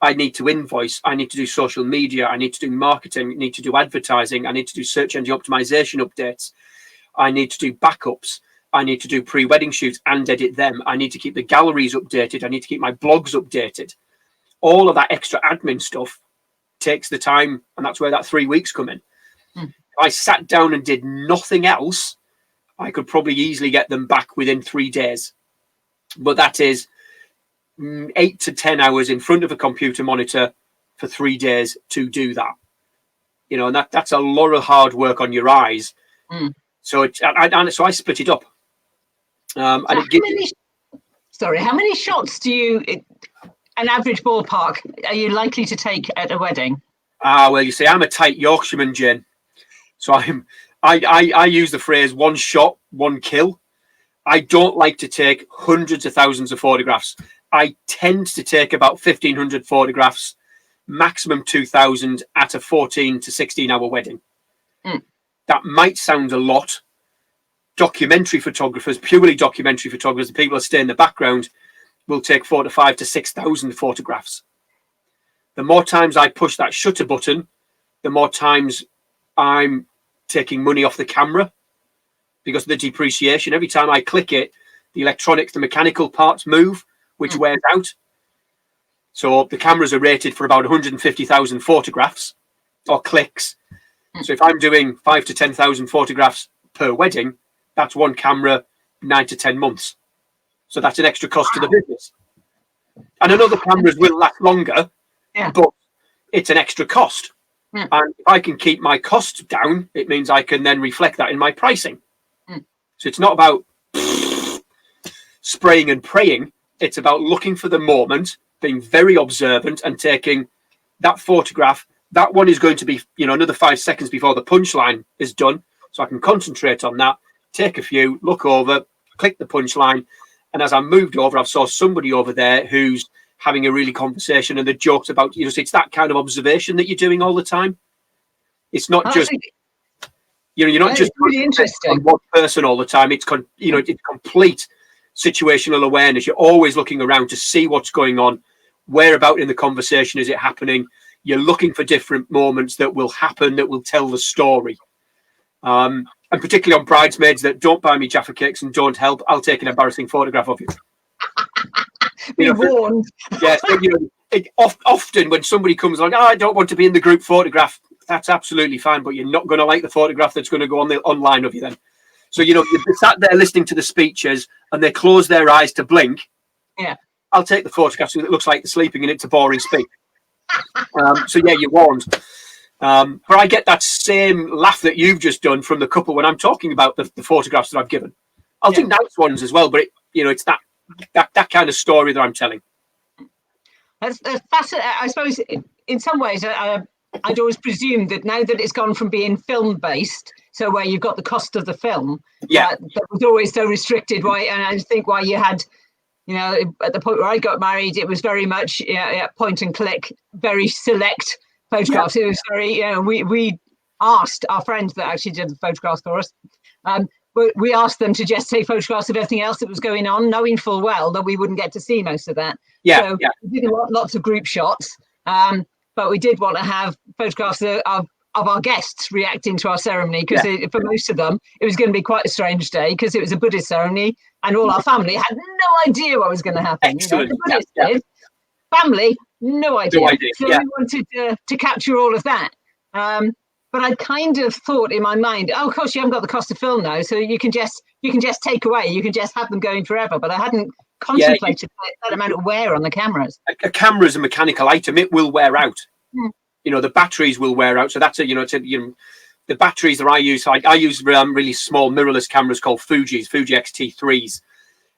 I need to invoice. I need to do social media. I need to do marketing. I need to do advertising. I need to do search engine optimization updates. I need to do backups. I need to do pre-wedding shoots and edit them. I need to keep the galleries updated. I need to keep my blogs updated. All of that extra admin stuff takes the time, and that's where that 3 weeks come in. If I sat down and did nothing else, I could probably easily get them back within 3 days. But that is 8 to 10 hours in front of a computer monitor for 3 days to do that. And that's a lot of hard work on your eyes. So I split it up. How many shots do you, an average ballpark, are you likely to take at a wedding? Well, you see, I'm a tight Yorkshireman, Jen. So I use the phrase 1 shot, 1 kill. I don't like to take hundreds of thousands of photographs. I tend to take about 1,500 photographs, maximum 2,000 at a 14 to 16 hour wedding. That might sound a lot, documentary photographers, purely documentary photographers, the people that stay in the background, will take 4 to 5 to 6,000 photographs. The more times I push that shutter button, the more times I'm taking money off the camera because of the depreciation. Every time I click it, the electronics, the mechanical parts move, which wears out. So the cameras are rated for about 150,000 photographs or clicks. So if I'm doing 5 to 10,000 photographs per wedding, that's one camera, 9 to 10 months. So that's an extra cost to the business. And I know the cameras will last longer, but it's an extra cost. And if I can keep my costs down, it means I can then reflect that in my pricing. So it's not about spraying and praying. It's about looking for the moment, being very observant and taking that photograph. That one is going to be, another 5 seconds before the punchline is done. So I can concentrate on that, take a few, look over, click the punchline. And as I moved over, I saw somebody over there who's having a really conversation, and the jokes about, it's that kind of observation that you're doing all the time. It's not just, you're not just really interesting. one person all the time. It's, it's complete situational awareness. You're always looking around to see what's going on. Where about in the conversation is it happening? You're looking for different moments that will happen, that will tell the story. And particularly on bridesmaids that don't buy me Jaffa cakes and don't help, I'll take an embarrassing photograph of you. Be warned. Yes, often when somebody comes along, I don't want to be in the group photograph. That's absolutely fine, but you're not going to like the photograph that's going to go on the online of you then. So, you're sat there listening to the speeches and they close their eyes to blink. Yeah. I'll take the photograph so it looks like they're sleeping and it's a boring speech. So, you're warned. But I get that same laugh that you've just done from the couple when I'm talking about the photographs that I've given. I'll do nice ones as well, but it's that kind of story that I'm telling. That's fascinating. I suppose in some ways, I'd always presumed that now that it's gone from being film based, so where you've got the cost of the film, that was always so restricted. Why? And I think why you had, at the point where I got married, it was very much point and click, very select photographs. It was very, we asked our friends that actually did the photographs for us. But we asked them to just take photographs of everything else that was going on, knowing full well that we wouldn't get to see most of that. So we didn't want lots of group shots, but we did want to have photographs of our guests reacting to our ceremony, because for most of them, it was going to be quite a strange day because it was a Buddhist ceremony and all our family had no idea what was going to happen. Excellent. The Buddhists did. Family, no idea. So we wanted to capture all of that. But I kind of thought in my mind, of course, you haven't got the cost of film now, so you can just take away, you can just have them going forever. But I hadn't contemplated that amount of wear on the cameras. A camera is a mechanical item; it will wear out. The batteries will wear out. So that's the batteries that I use. I use really small mirrorless cameras called Fuji X-T3s,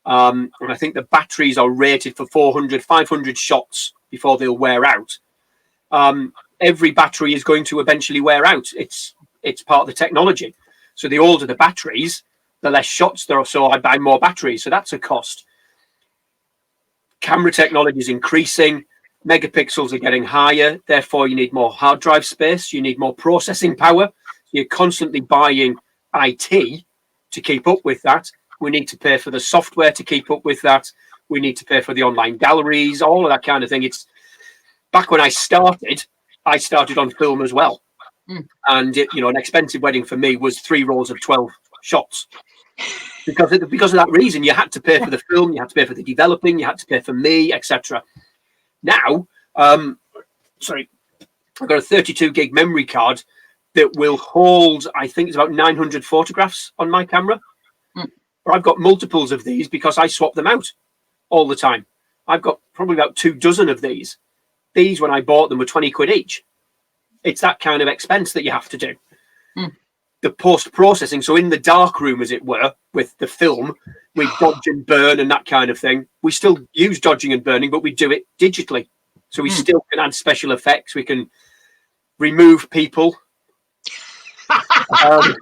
and I think the batteries are rated for 400, 500 shots before they'll wear out. Every battery is going to eventually wear out. It's part of the technology. So the older the batteries, the less shots there are. So I buy more batteries. So that's a cost. Camera technology is increasing. Megapixels are getting higher. Therefore, you need more hard drive space. You need more processing power. You're constantly buying IT to keep up with that. We need to pay for the software to keep up with that. We need to pay for the online galleries, all of that kind of thing. It's back when I started on film as well. And an expensive wedding for me was 3 rolls of 12 shots. Because of that reason, you had to pay for the film, you had to pay for the developing, you had to pay for me, etc. Now, I've got a 32 gig memory card that will hold, I think it's about 900 photographs on my camera. But I've got multiples of these because I swap them out all the time. I've got probably about 24 of these. These, when I bought them, were 20 quid each. It's that kind of expense that you have to do. The post-processing, so in the dark room, as it were, with the film, we dodge and burn and that kind of thing. We still use dodging and burning, but we do it digitally. So we still can add special effects. We can remove people. Can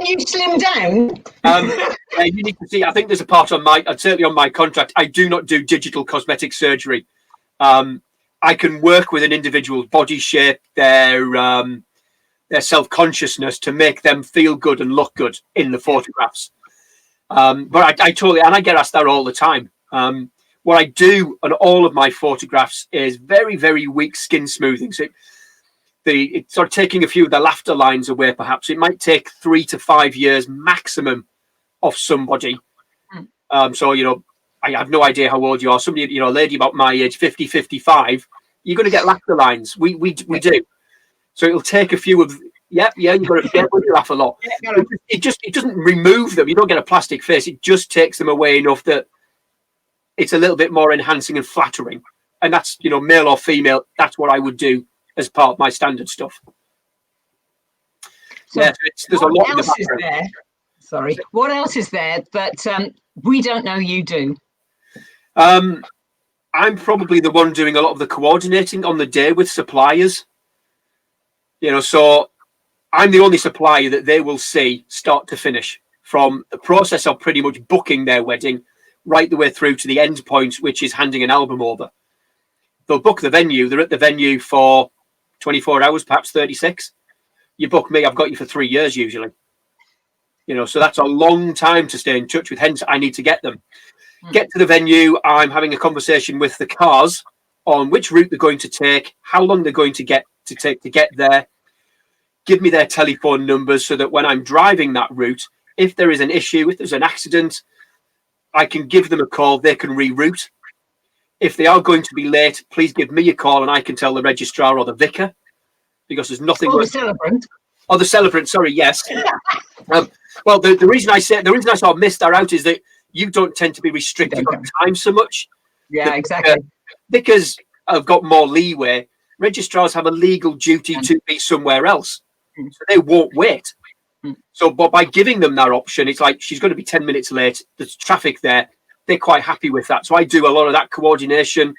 you slim down? You need to see, I think there's a part on certainly on my contract, I do not do digital cosmetic surgery. I can work with an individual's body shape, their their self-consciousness to make them feel good and look good in the photographs. But I totally, and I get asked that all the time. What I do on all of my photographs is very, very weak skin smoothing. So it's sort of taking a few of the laughter lines away, perhaps. It might take 3 to 5 years maximum of somebody. So, you know, I have no idea how old you are. Somebody, you know, a lady about my age, 50, 55, you're going to get laughter lines. We do. So it'll take a few of, you've got to get when you laugh a lot. It doesn't remove them. You don't get a plastic face. It just takes them away enough that it's a little bit more enhancing and flattering. And that's, you know, male or female, that's what I would do as part of my standard stuff. So there's a lot in the background. Sorry. What else is there that we don't know you do? I'm probably the one doing a lot of the coordinating on the day with suppliers. You know, so I'm the only supplier that they will see start to finish, from the process of pretty much booking their wedding right the way through to the end point, which is handing an album over. They'll book the venue. They're at the venue for 24 hours, perhaps 36. You book me, I've got you for 3 years usually. You know, so that's a long time to stay in touch with. Hence, I need to get them. Get to the venue. I'm having a conversation with the cars on which route they're going to take, how long they're going to take to get there. Give me their telephone numbers so that when I'm driving that route, if there is an issue, if there's an accident, I can give them a call. They can reroute. If they are going to be late, please give me a call and I can tell the registrar or the vicar, because there's nothing. Or the celebrant. Oh, the celebrant. Sorry, yes. Well, the reason I sort of missed that out is that you don't tend to be restricted on time so much. Yeah, exactly. Because I've got more leeway. Registrars have a legal duty to be somewhere else, so they won't wait. So, but by giving them that option, it's like she's going to be 10 minutes late. There's traffic there. They're quite happy with that. So I do a lot of that coordination.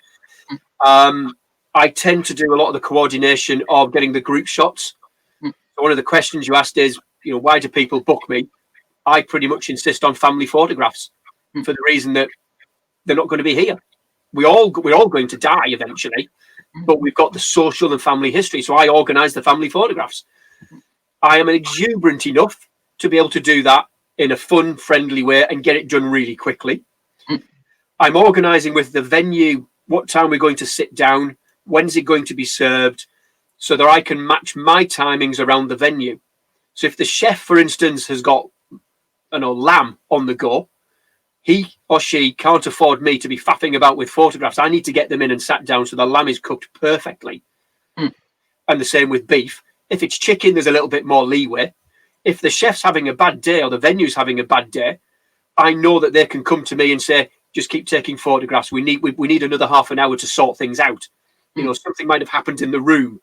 I tend to do a lot of the coordination of getting the group shots. So one of the questions you asked is, you know, why do people book me? I pretty much insist on family photographs for the reason that they're not going to be here. We're all going to die eventually, but we've got the social and family history. So I organise the family photographs. I am exuberant enough to be able to do that in a fun, friendly way and get it done really quickly. I'm organising with the venue what time we're going to sit down, when's it going to be served, so that I can match my timings around the venue. So if the chef, for instance, has got lamb on the go, he or she can't afford me to be faffing about with photographs. I need to get them in and sat down so the lamb is cooked perfectly. And the same with beef. If it's chicken, there's a little bit more leeway. If the chef's having a bad day or the venue's having a bad day, I know that they can come to me and say, just keep taking photographs. We need another half an hour to sort things out. You know, something might have happened in the room.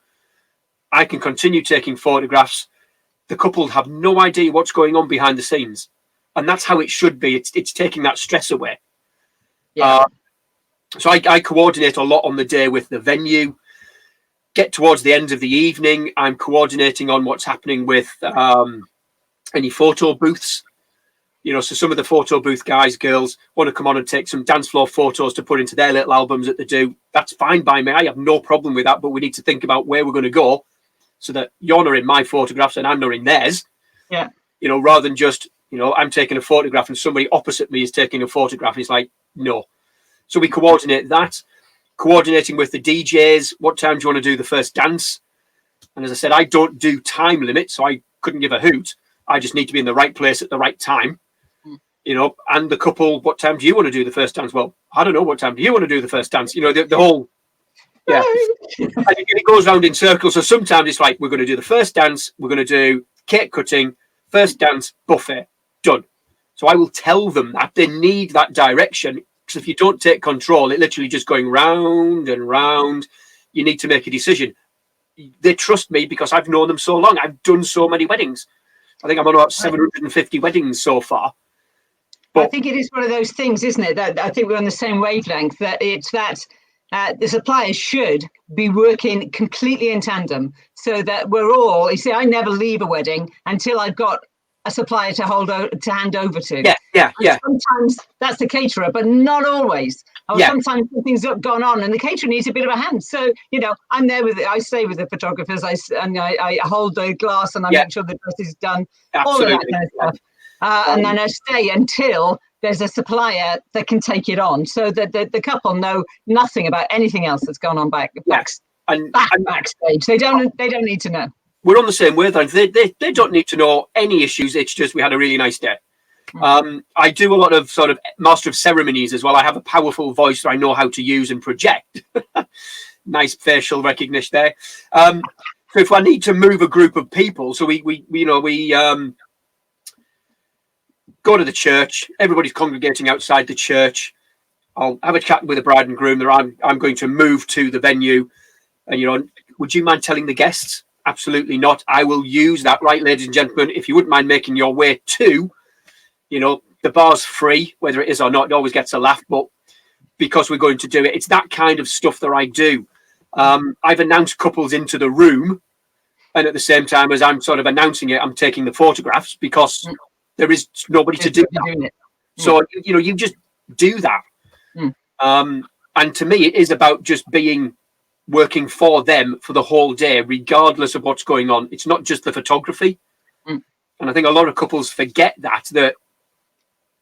I can continue taking photographs. The couple have no idea what's going on behind the scenes. And that's how it should be. It's taking that stress away. Yeah. So I coordinate a lot on the day with the venue. Get towards the end of the evening, I'm coordinating on what's happening with any photo booths. You know, so some of the photo booth guys, girls want to come on and take some dance floor photos to put into their little albums that they do. That's fine by me. I have no problem with that, but we need to think about where we're going to go so that you're not in my photographs and I'm not in theirs. Yeah. You know, rather than just, you know, I'm taking a photograph and somebody opposite me is taking a photograph. It's like, no. So we coordinate that. Coordinating with the DJs, what time do you want to do the first dance? And as I said, I don't do time limit, so I couldn't give a hoot. I just need to be in the right place at the right time. You know, and the couple, what time do you want to do the first dance? Well, I don't know, what time do you want to do the first dance? You know, the whole, yeah. And it goes round in circles. So sometimes it's like, we're going to do the first dance, we're going to do cake cutting, first dance, buffet, done. So I will tell them that they need that direction. Because if you don't take control, it literally just going round and round. You need to make a decision. They trust me because I've known them so long. I've done so many weddings. I think I'm on about 750 weddings so far. But I think it is one of those things, isn't it? That I think we're on the same wavelength. That it's that the suppliers should be working completely in tandem, so that we're all. You see, I never leave a wedding until I've got a supplier to hand over to. Yeah. And sometimes that's the caterer, but not always. or Yeah. sometimes something's gone on and the caterer needs a bit of a hand. So, I'm there I stay with the photographers, I hold the glass and I make sure the dress is done, Absolutely. all of that kind of stuff. And then I stay until there's a supplier that can take it on, so that the couple know nothing about anything else that's gone on backstage. They don't need to know. We're on the same wavelength. They don't need to know any issues. It's just we had a really nice day. I do a lot of sort of master of ceremonies as well. I have a powerful voice that I know how to use and project. Nice facial recognition there. So if I need to move a group of people, so we go to the church. Everybody's congregating outside the church. I'll have a chat with the bride and groom that I'm going to move to the venue. And, would you mind telling the guests? Absolutely not. I will use that. Right, ladies and gentlemen, if you wouldn't mind making your way to, the bar's free, whether it is or not, it always gets a laugh, but because we're going to do it, it's that kind of stuff that I do. I've announced couples into the room, and at the same time as I'm sort of announcing it, I'm taking the photographs because there is nobody to do that. So, you just do that. And to me, it is about just working for them for the whole day, regardless of what's going on. It's not just the photography. And I think a lot of couples forget that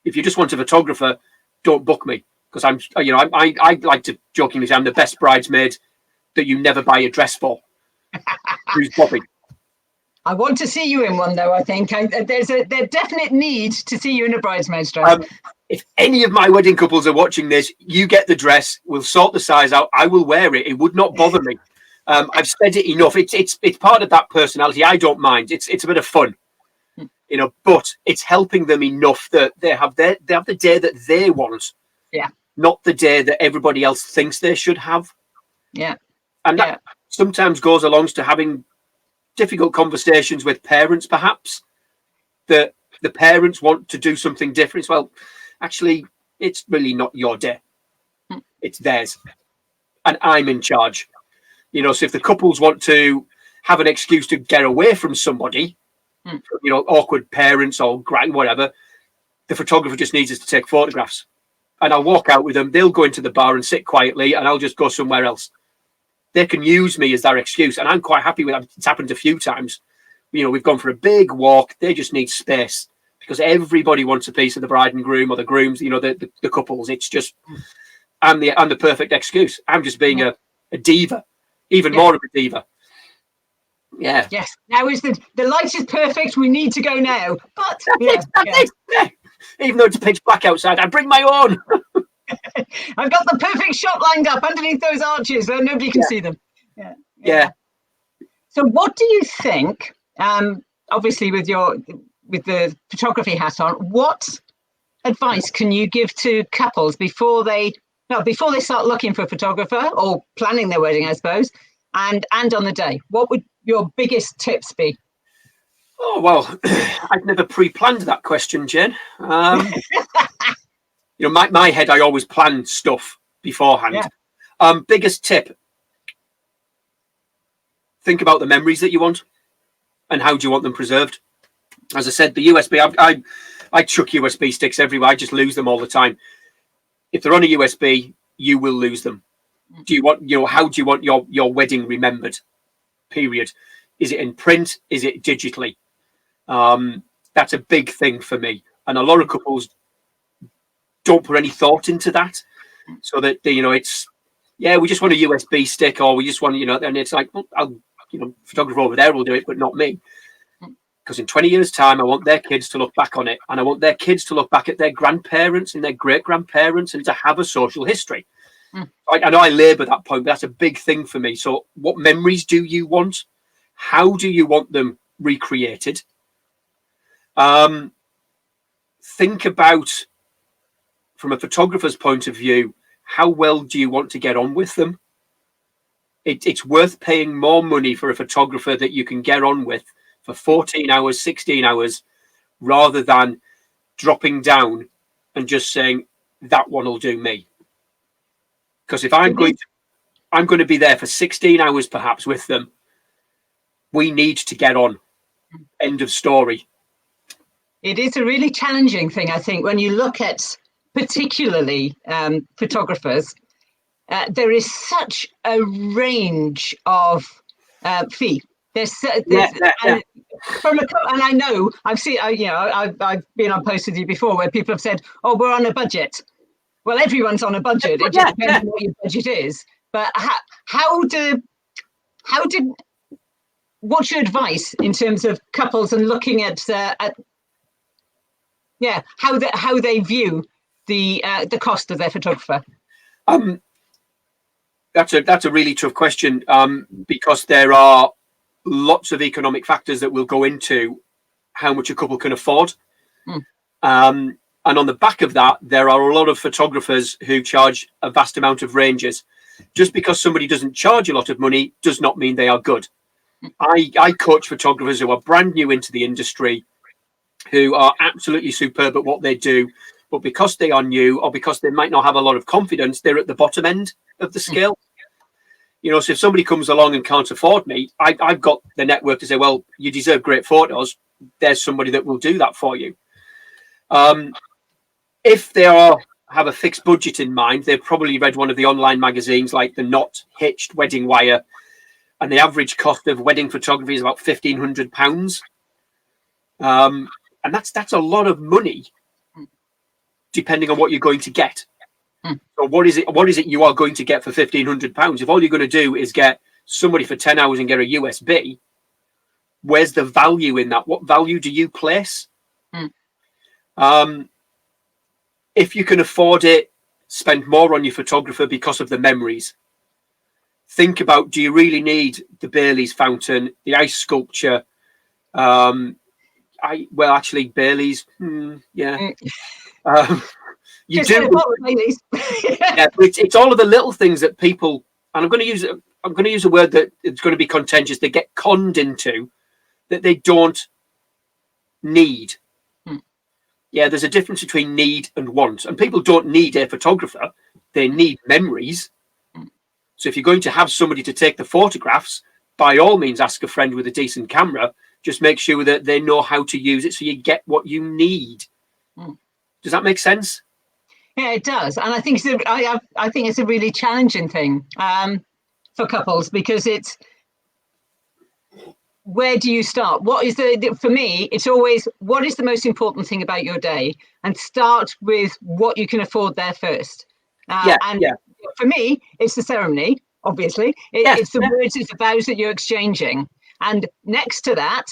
if you just want a photographer, don't book me, because I like to jokingly say I'm the best bridesmaid that you never buy a dress for. Who's Bobby? I want to see you in one, though. I think there's a definite need to see you in a bridesmaid's dress. If any of my wedding couples are watching this, you get the dress. We'll sort the size out. I will wear it. It would not bother me. I've said it enough. It's part of that personality. I don't mind. It's a bit of fun, but it's helping them enough that they have the day that they want. Yeah. Not the day that everybody else thinks they should have. Yeah. And that sometimes goes along to having difficult conversations with parents, perhaps, that the parents want to do something different. Well, actually, it's really not your day. It's theirs. And I'm in charge. So if the couples want to have an excuse to get away from somebody, awkward parents or whatever, the photographer just needs us to take photographs. And I'll walk out with them. They'll go into the bar and sit quietly, and I'll just go somewhere else. They can use me as their excuse, and I'm quite happy with that. It's happened a few times. We've gone for a big walk. They just need space because everybody wants a piece of the bride and groom or the grooms, the couples. It's just, I'm the perfect excuse. I'm just being a diva, even more of a diva. Yeah. Yes. Now is the light is perfect. We need to go now. But that's it. Even though it's pitch black outside, I bring my own. I've got the perfect shot lined up underneath those arches where nobody can see them. Yeah. So what do you think, obviously with the photography hat on, what advice can you give to couples before they start looking for a photographer or planning their wedding, I suppose, and on the day? What would your biggest tips be? Oh, well, I've never pre-planned that question, Jen. My head, I always plan stuff beforehand. Yeah. Biggest tip: think about the memories that you want and how do you want them preserved. As I said, the USB, I chuck USB sticks everywhere. I just lose them all the time. If they're on a USB, you will lose them. Do you want, how do you want your wedding remembered? Period. Is it in print? Is it digitally? That's a big thing for me. And a lot of couples don't put any thought into that, so that it's we just want a USB stick, or we just want and it's like, well, I'll photographer over there will do it, but not me, because in 20 years' time I want their kids to look back on it, and I want their kids to look back at their grandparents and their great grandparents and to have a social history. I know I labour that point, but that's a big thing for me. So what memories do you want? How do you want them recreated? Think about, from a photographer's point of view, how well do you want to get on with them? It's worth paying more money for a photographer that you can get on with for 14 hours, 16 hours, rather than dropping down and just saying, that one will do me. Because if I'm going to be there for 16 hours perhaps with them, we need to get on. End of story. It is a really challenging thing, I think, when you look at particularly photographers, there is such a range of fee. And I know I've seen, I've been on posts with you before where people have said, "Oh, we're on a budget." Well, everyone's on a budget. It just depends on what your budget is. But what's your advice in terms of couples and looking at how they view the cost of their photographer? That's a really tough question, because there are lots of economic factors that will go into how much a couple can afford. And on the back of that, there are a lot of photographers who charge a vast amount of ranges. Just because somebody doesn't charge a lot of money does not mean they are good. I coach photographers who are brand new into the industry, who are absolutely superb at what they do, but because they are new or because they might not have a lot of confidence, they're at the bottom end of the scale. So if somebody comes along and can't afford me, I've got the network to say, well, you deserve great photos. There's somebody that will do that for you. If they have a fixed budget in mind, they've probably read one of the online magazines like the Not Hitched Wedding Wire, and the average cost of wedding photography is about £1,500. And that's a lot of money, depending on what you're going to get. So what is it you are going to get for £1,500? If all you're going to do is get somebody for 10 hours and get a USB, where's the value in that? What value do you place? If you can afford it, spend more on your photographer because of the memories. Think about, do you really need the Bailey's fountain, the ice sculpture? Bailey's, you do. It's all of the little things that people, and I'm going to use a word that it's going to be contentious, they get conned into, that they don't need. Yeah, there's a difference between need and want. And people don't need a photographer. They need memories. So if you're going to have somebody to take the photographs, by all means, ask a friend with a decent camera. Just make sure that they know how to use it so you get what you need. Does that make sense? Yeah, it does. And I think it's a really challenging thing for couples, because it's, where do you start? For me, it's always, what is the most important thing about your day? And start with what you can afford there first. For me, it's the ceremony, obviously. It's the words, it's the vows that you're exchanging. And next to that,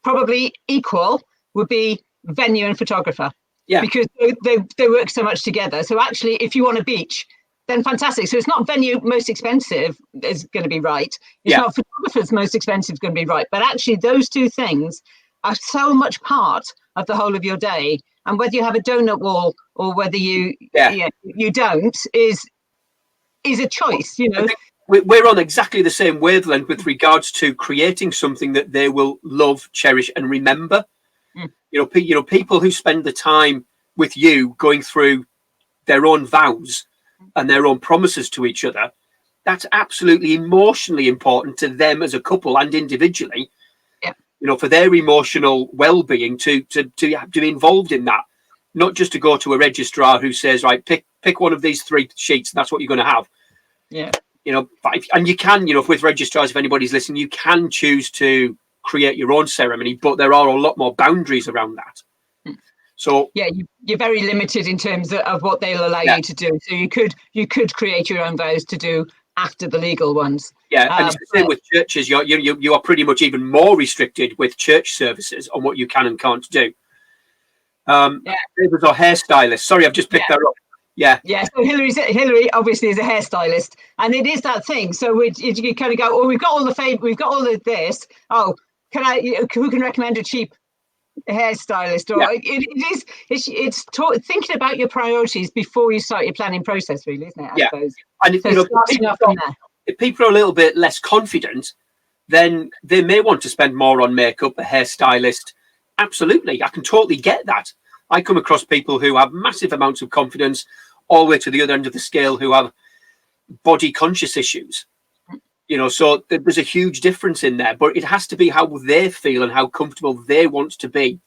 probably equal would be venue and photographer. Yeah. Because they work so much together. So actually, if you want a beach, then fantastic. So it's not venue most expensive is going to be right. It's not photographer's most expensive is going to be right. But actually, those two things are so much part of the whole of your day. And whether you have a donut wall or whether you don't is a choice. We're on exactly the same wavelength with regards to creating something that they will love, cherish, and remember. People who spend the time with you going through their own vows and their own promises to each other, that's absolutely emotionally important to them as a couple and individually. For their emotional well-being to be involved in that, not just to go to a registrar who says, right, pick one of these 3 sheets and that's what you're going to have. And you can, with registrars, if anybody's listening, you can choose to create your own ceremony, but there are a lot more boundaries around that. So you're very limited in terms of what they'll allow you to do. So you could create your own vows to do after the legal ones. And it's the same with churches. You are pretty much even more restricted with church services on what you can and can't do. It was our hairstylist. Sorry, I've just picked that up. So Hillary obviously is a hairstylist, and it is that thing. So you kind of go, oh, we've got all of this. Oh, who can recommend a cheap hairstylist? Or it's thinking about your priorities before you start your planning process, really, isn't it? I suppose. And if people are a little bit less confident, then they may want to spend more on makeup, a hairstylist. Absolutely, I can totally get that. I come across people who have massive amounts of confidence, all the way to the other end of the scale, who have body conscious issues. So there's a huge difference in there, but it has to be how they feel and how comfortable they want to be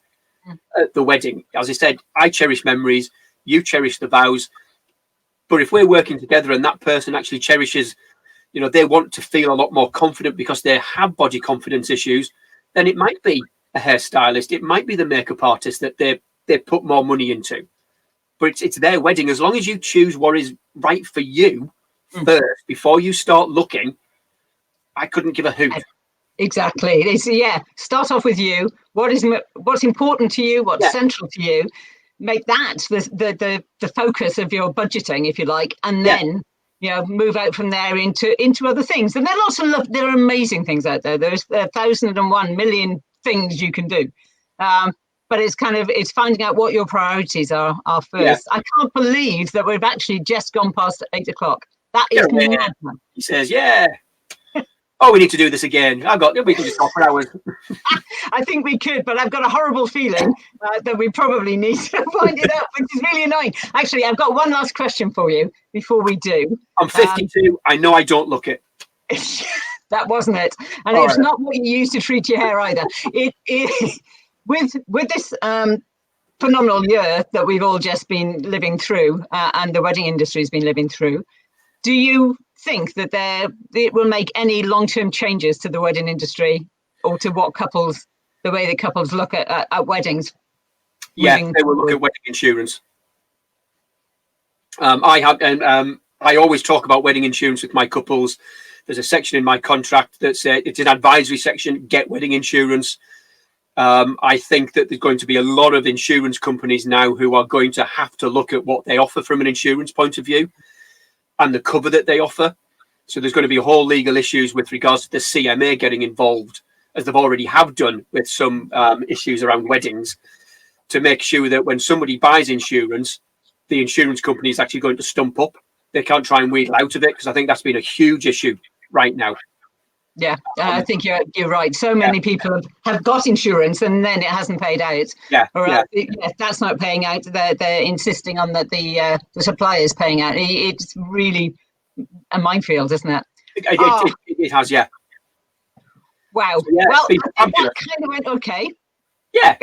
at the wedding. As I said, I cherish memories. you cherish the vows. But if we're working together and that person actually cherishes, they want to feel a lot more confident because they have body confidence issues, then it might be a hairstylist, it might be the makeup artist that they put more money into. But it's their wedding. As long as you choose what is right for you first before you start looking, I couldn't give a hoot. Exactly. Start off with you. What's important to you? What's central to you? Make that the focus of your budgeting, if you like, and then move out from there into other things. And there are amazing things out there. There's 1,001 million things you can do. But it's finding out what your priorities are first. I can't believe that we've actually just gone past 8 o'clock. That is mad. He says, oh, we need to do this again. We can just talk for hours. I think we could, but I've got a horrible feeling that we probably need to wind it up, which is really annoying. Actually, I've got one last question for you before we do. I'm 52. I know I don't look it. That wasn't it. And it's not what you use to treat your hair either. With this phenomenal year that we've all just been living through and the wedding industry has been living through, do you think that it will make any long-term changes to the wedding industry or to the way the couples look at weddings? Yeah, they will look at wedding insurance. I always talk about wedding insurance with my couples. There's a section in my contract that says it's an advisory section, get wedding insurance. I think that there's going to be a lot of insurance companies now who are going to have to look at what they offer from an insurance point of view and the cover that they offer. So there's going to be a whole legal issues with regards to the CMA getting involved, as they've already have done with some issues around weddings, to make sure that when somebody buys insurance, the insurance company is actually going to stump up. They can't try and wheedle out of it, because I think that's been a huge issue right now. Yeah, I think you're right. So many people have got insurance and then it hasn't paid out. That's not paying out. They're insisting on that the supplier is paying out. It's really a minefield, isn't it? It has, yeah. Wow. So, well, that kind of went okay. Yeah.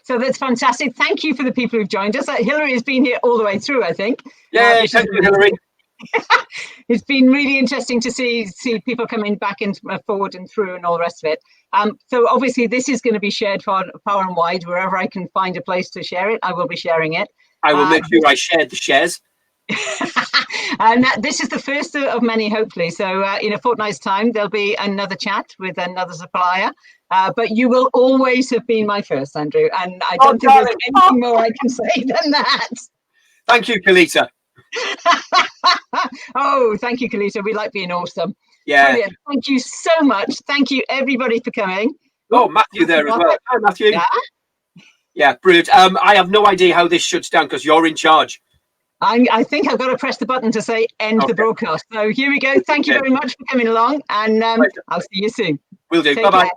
So that's fantastic. Thank you for the people who've joined us. Hilary has been here all the way through, I think. Yeah, thank you, Hilary. It's been really interesting to see people coming back and forward and through and all the rest of it. So obviously this is going to be shared far and wide. Wherever I can find a place to share it, I will be sharing it. I will make sure I shared the shares. And this is the first of many, hopefully. So in a fortnight's time, there'll be another chat with another supplier. But you will always have been my first, Andrew. And I don't think there's anything more I can say than that. Thank you, Kalita. Oh, thank you, Kalita. We like being awesome. Yeah. Brilliant. Thank you so much. Thank you, everybody, for coming. Oh, Matthew there as well. Hi, Matthew. Yeah, brilliant. I have no idea how this shuts down because you're in charge. I think I've got to press the button to say end the broadcast. So here we go. Thank you very much for coming along, and I'll see you soon. Will do. Bye-bye.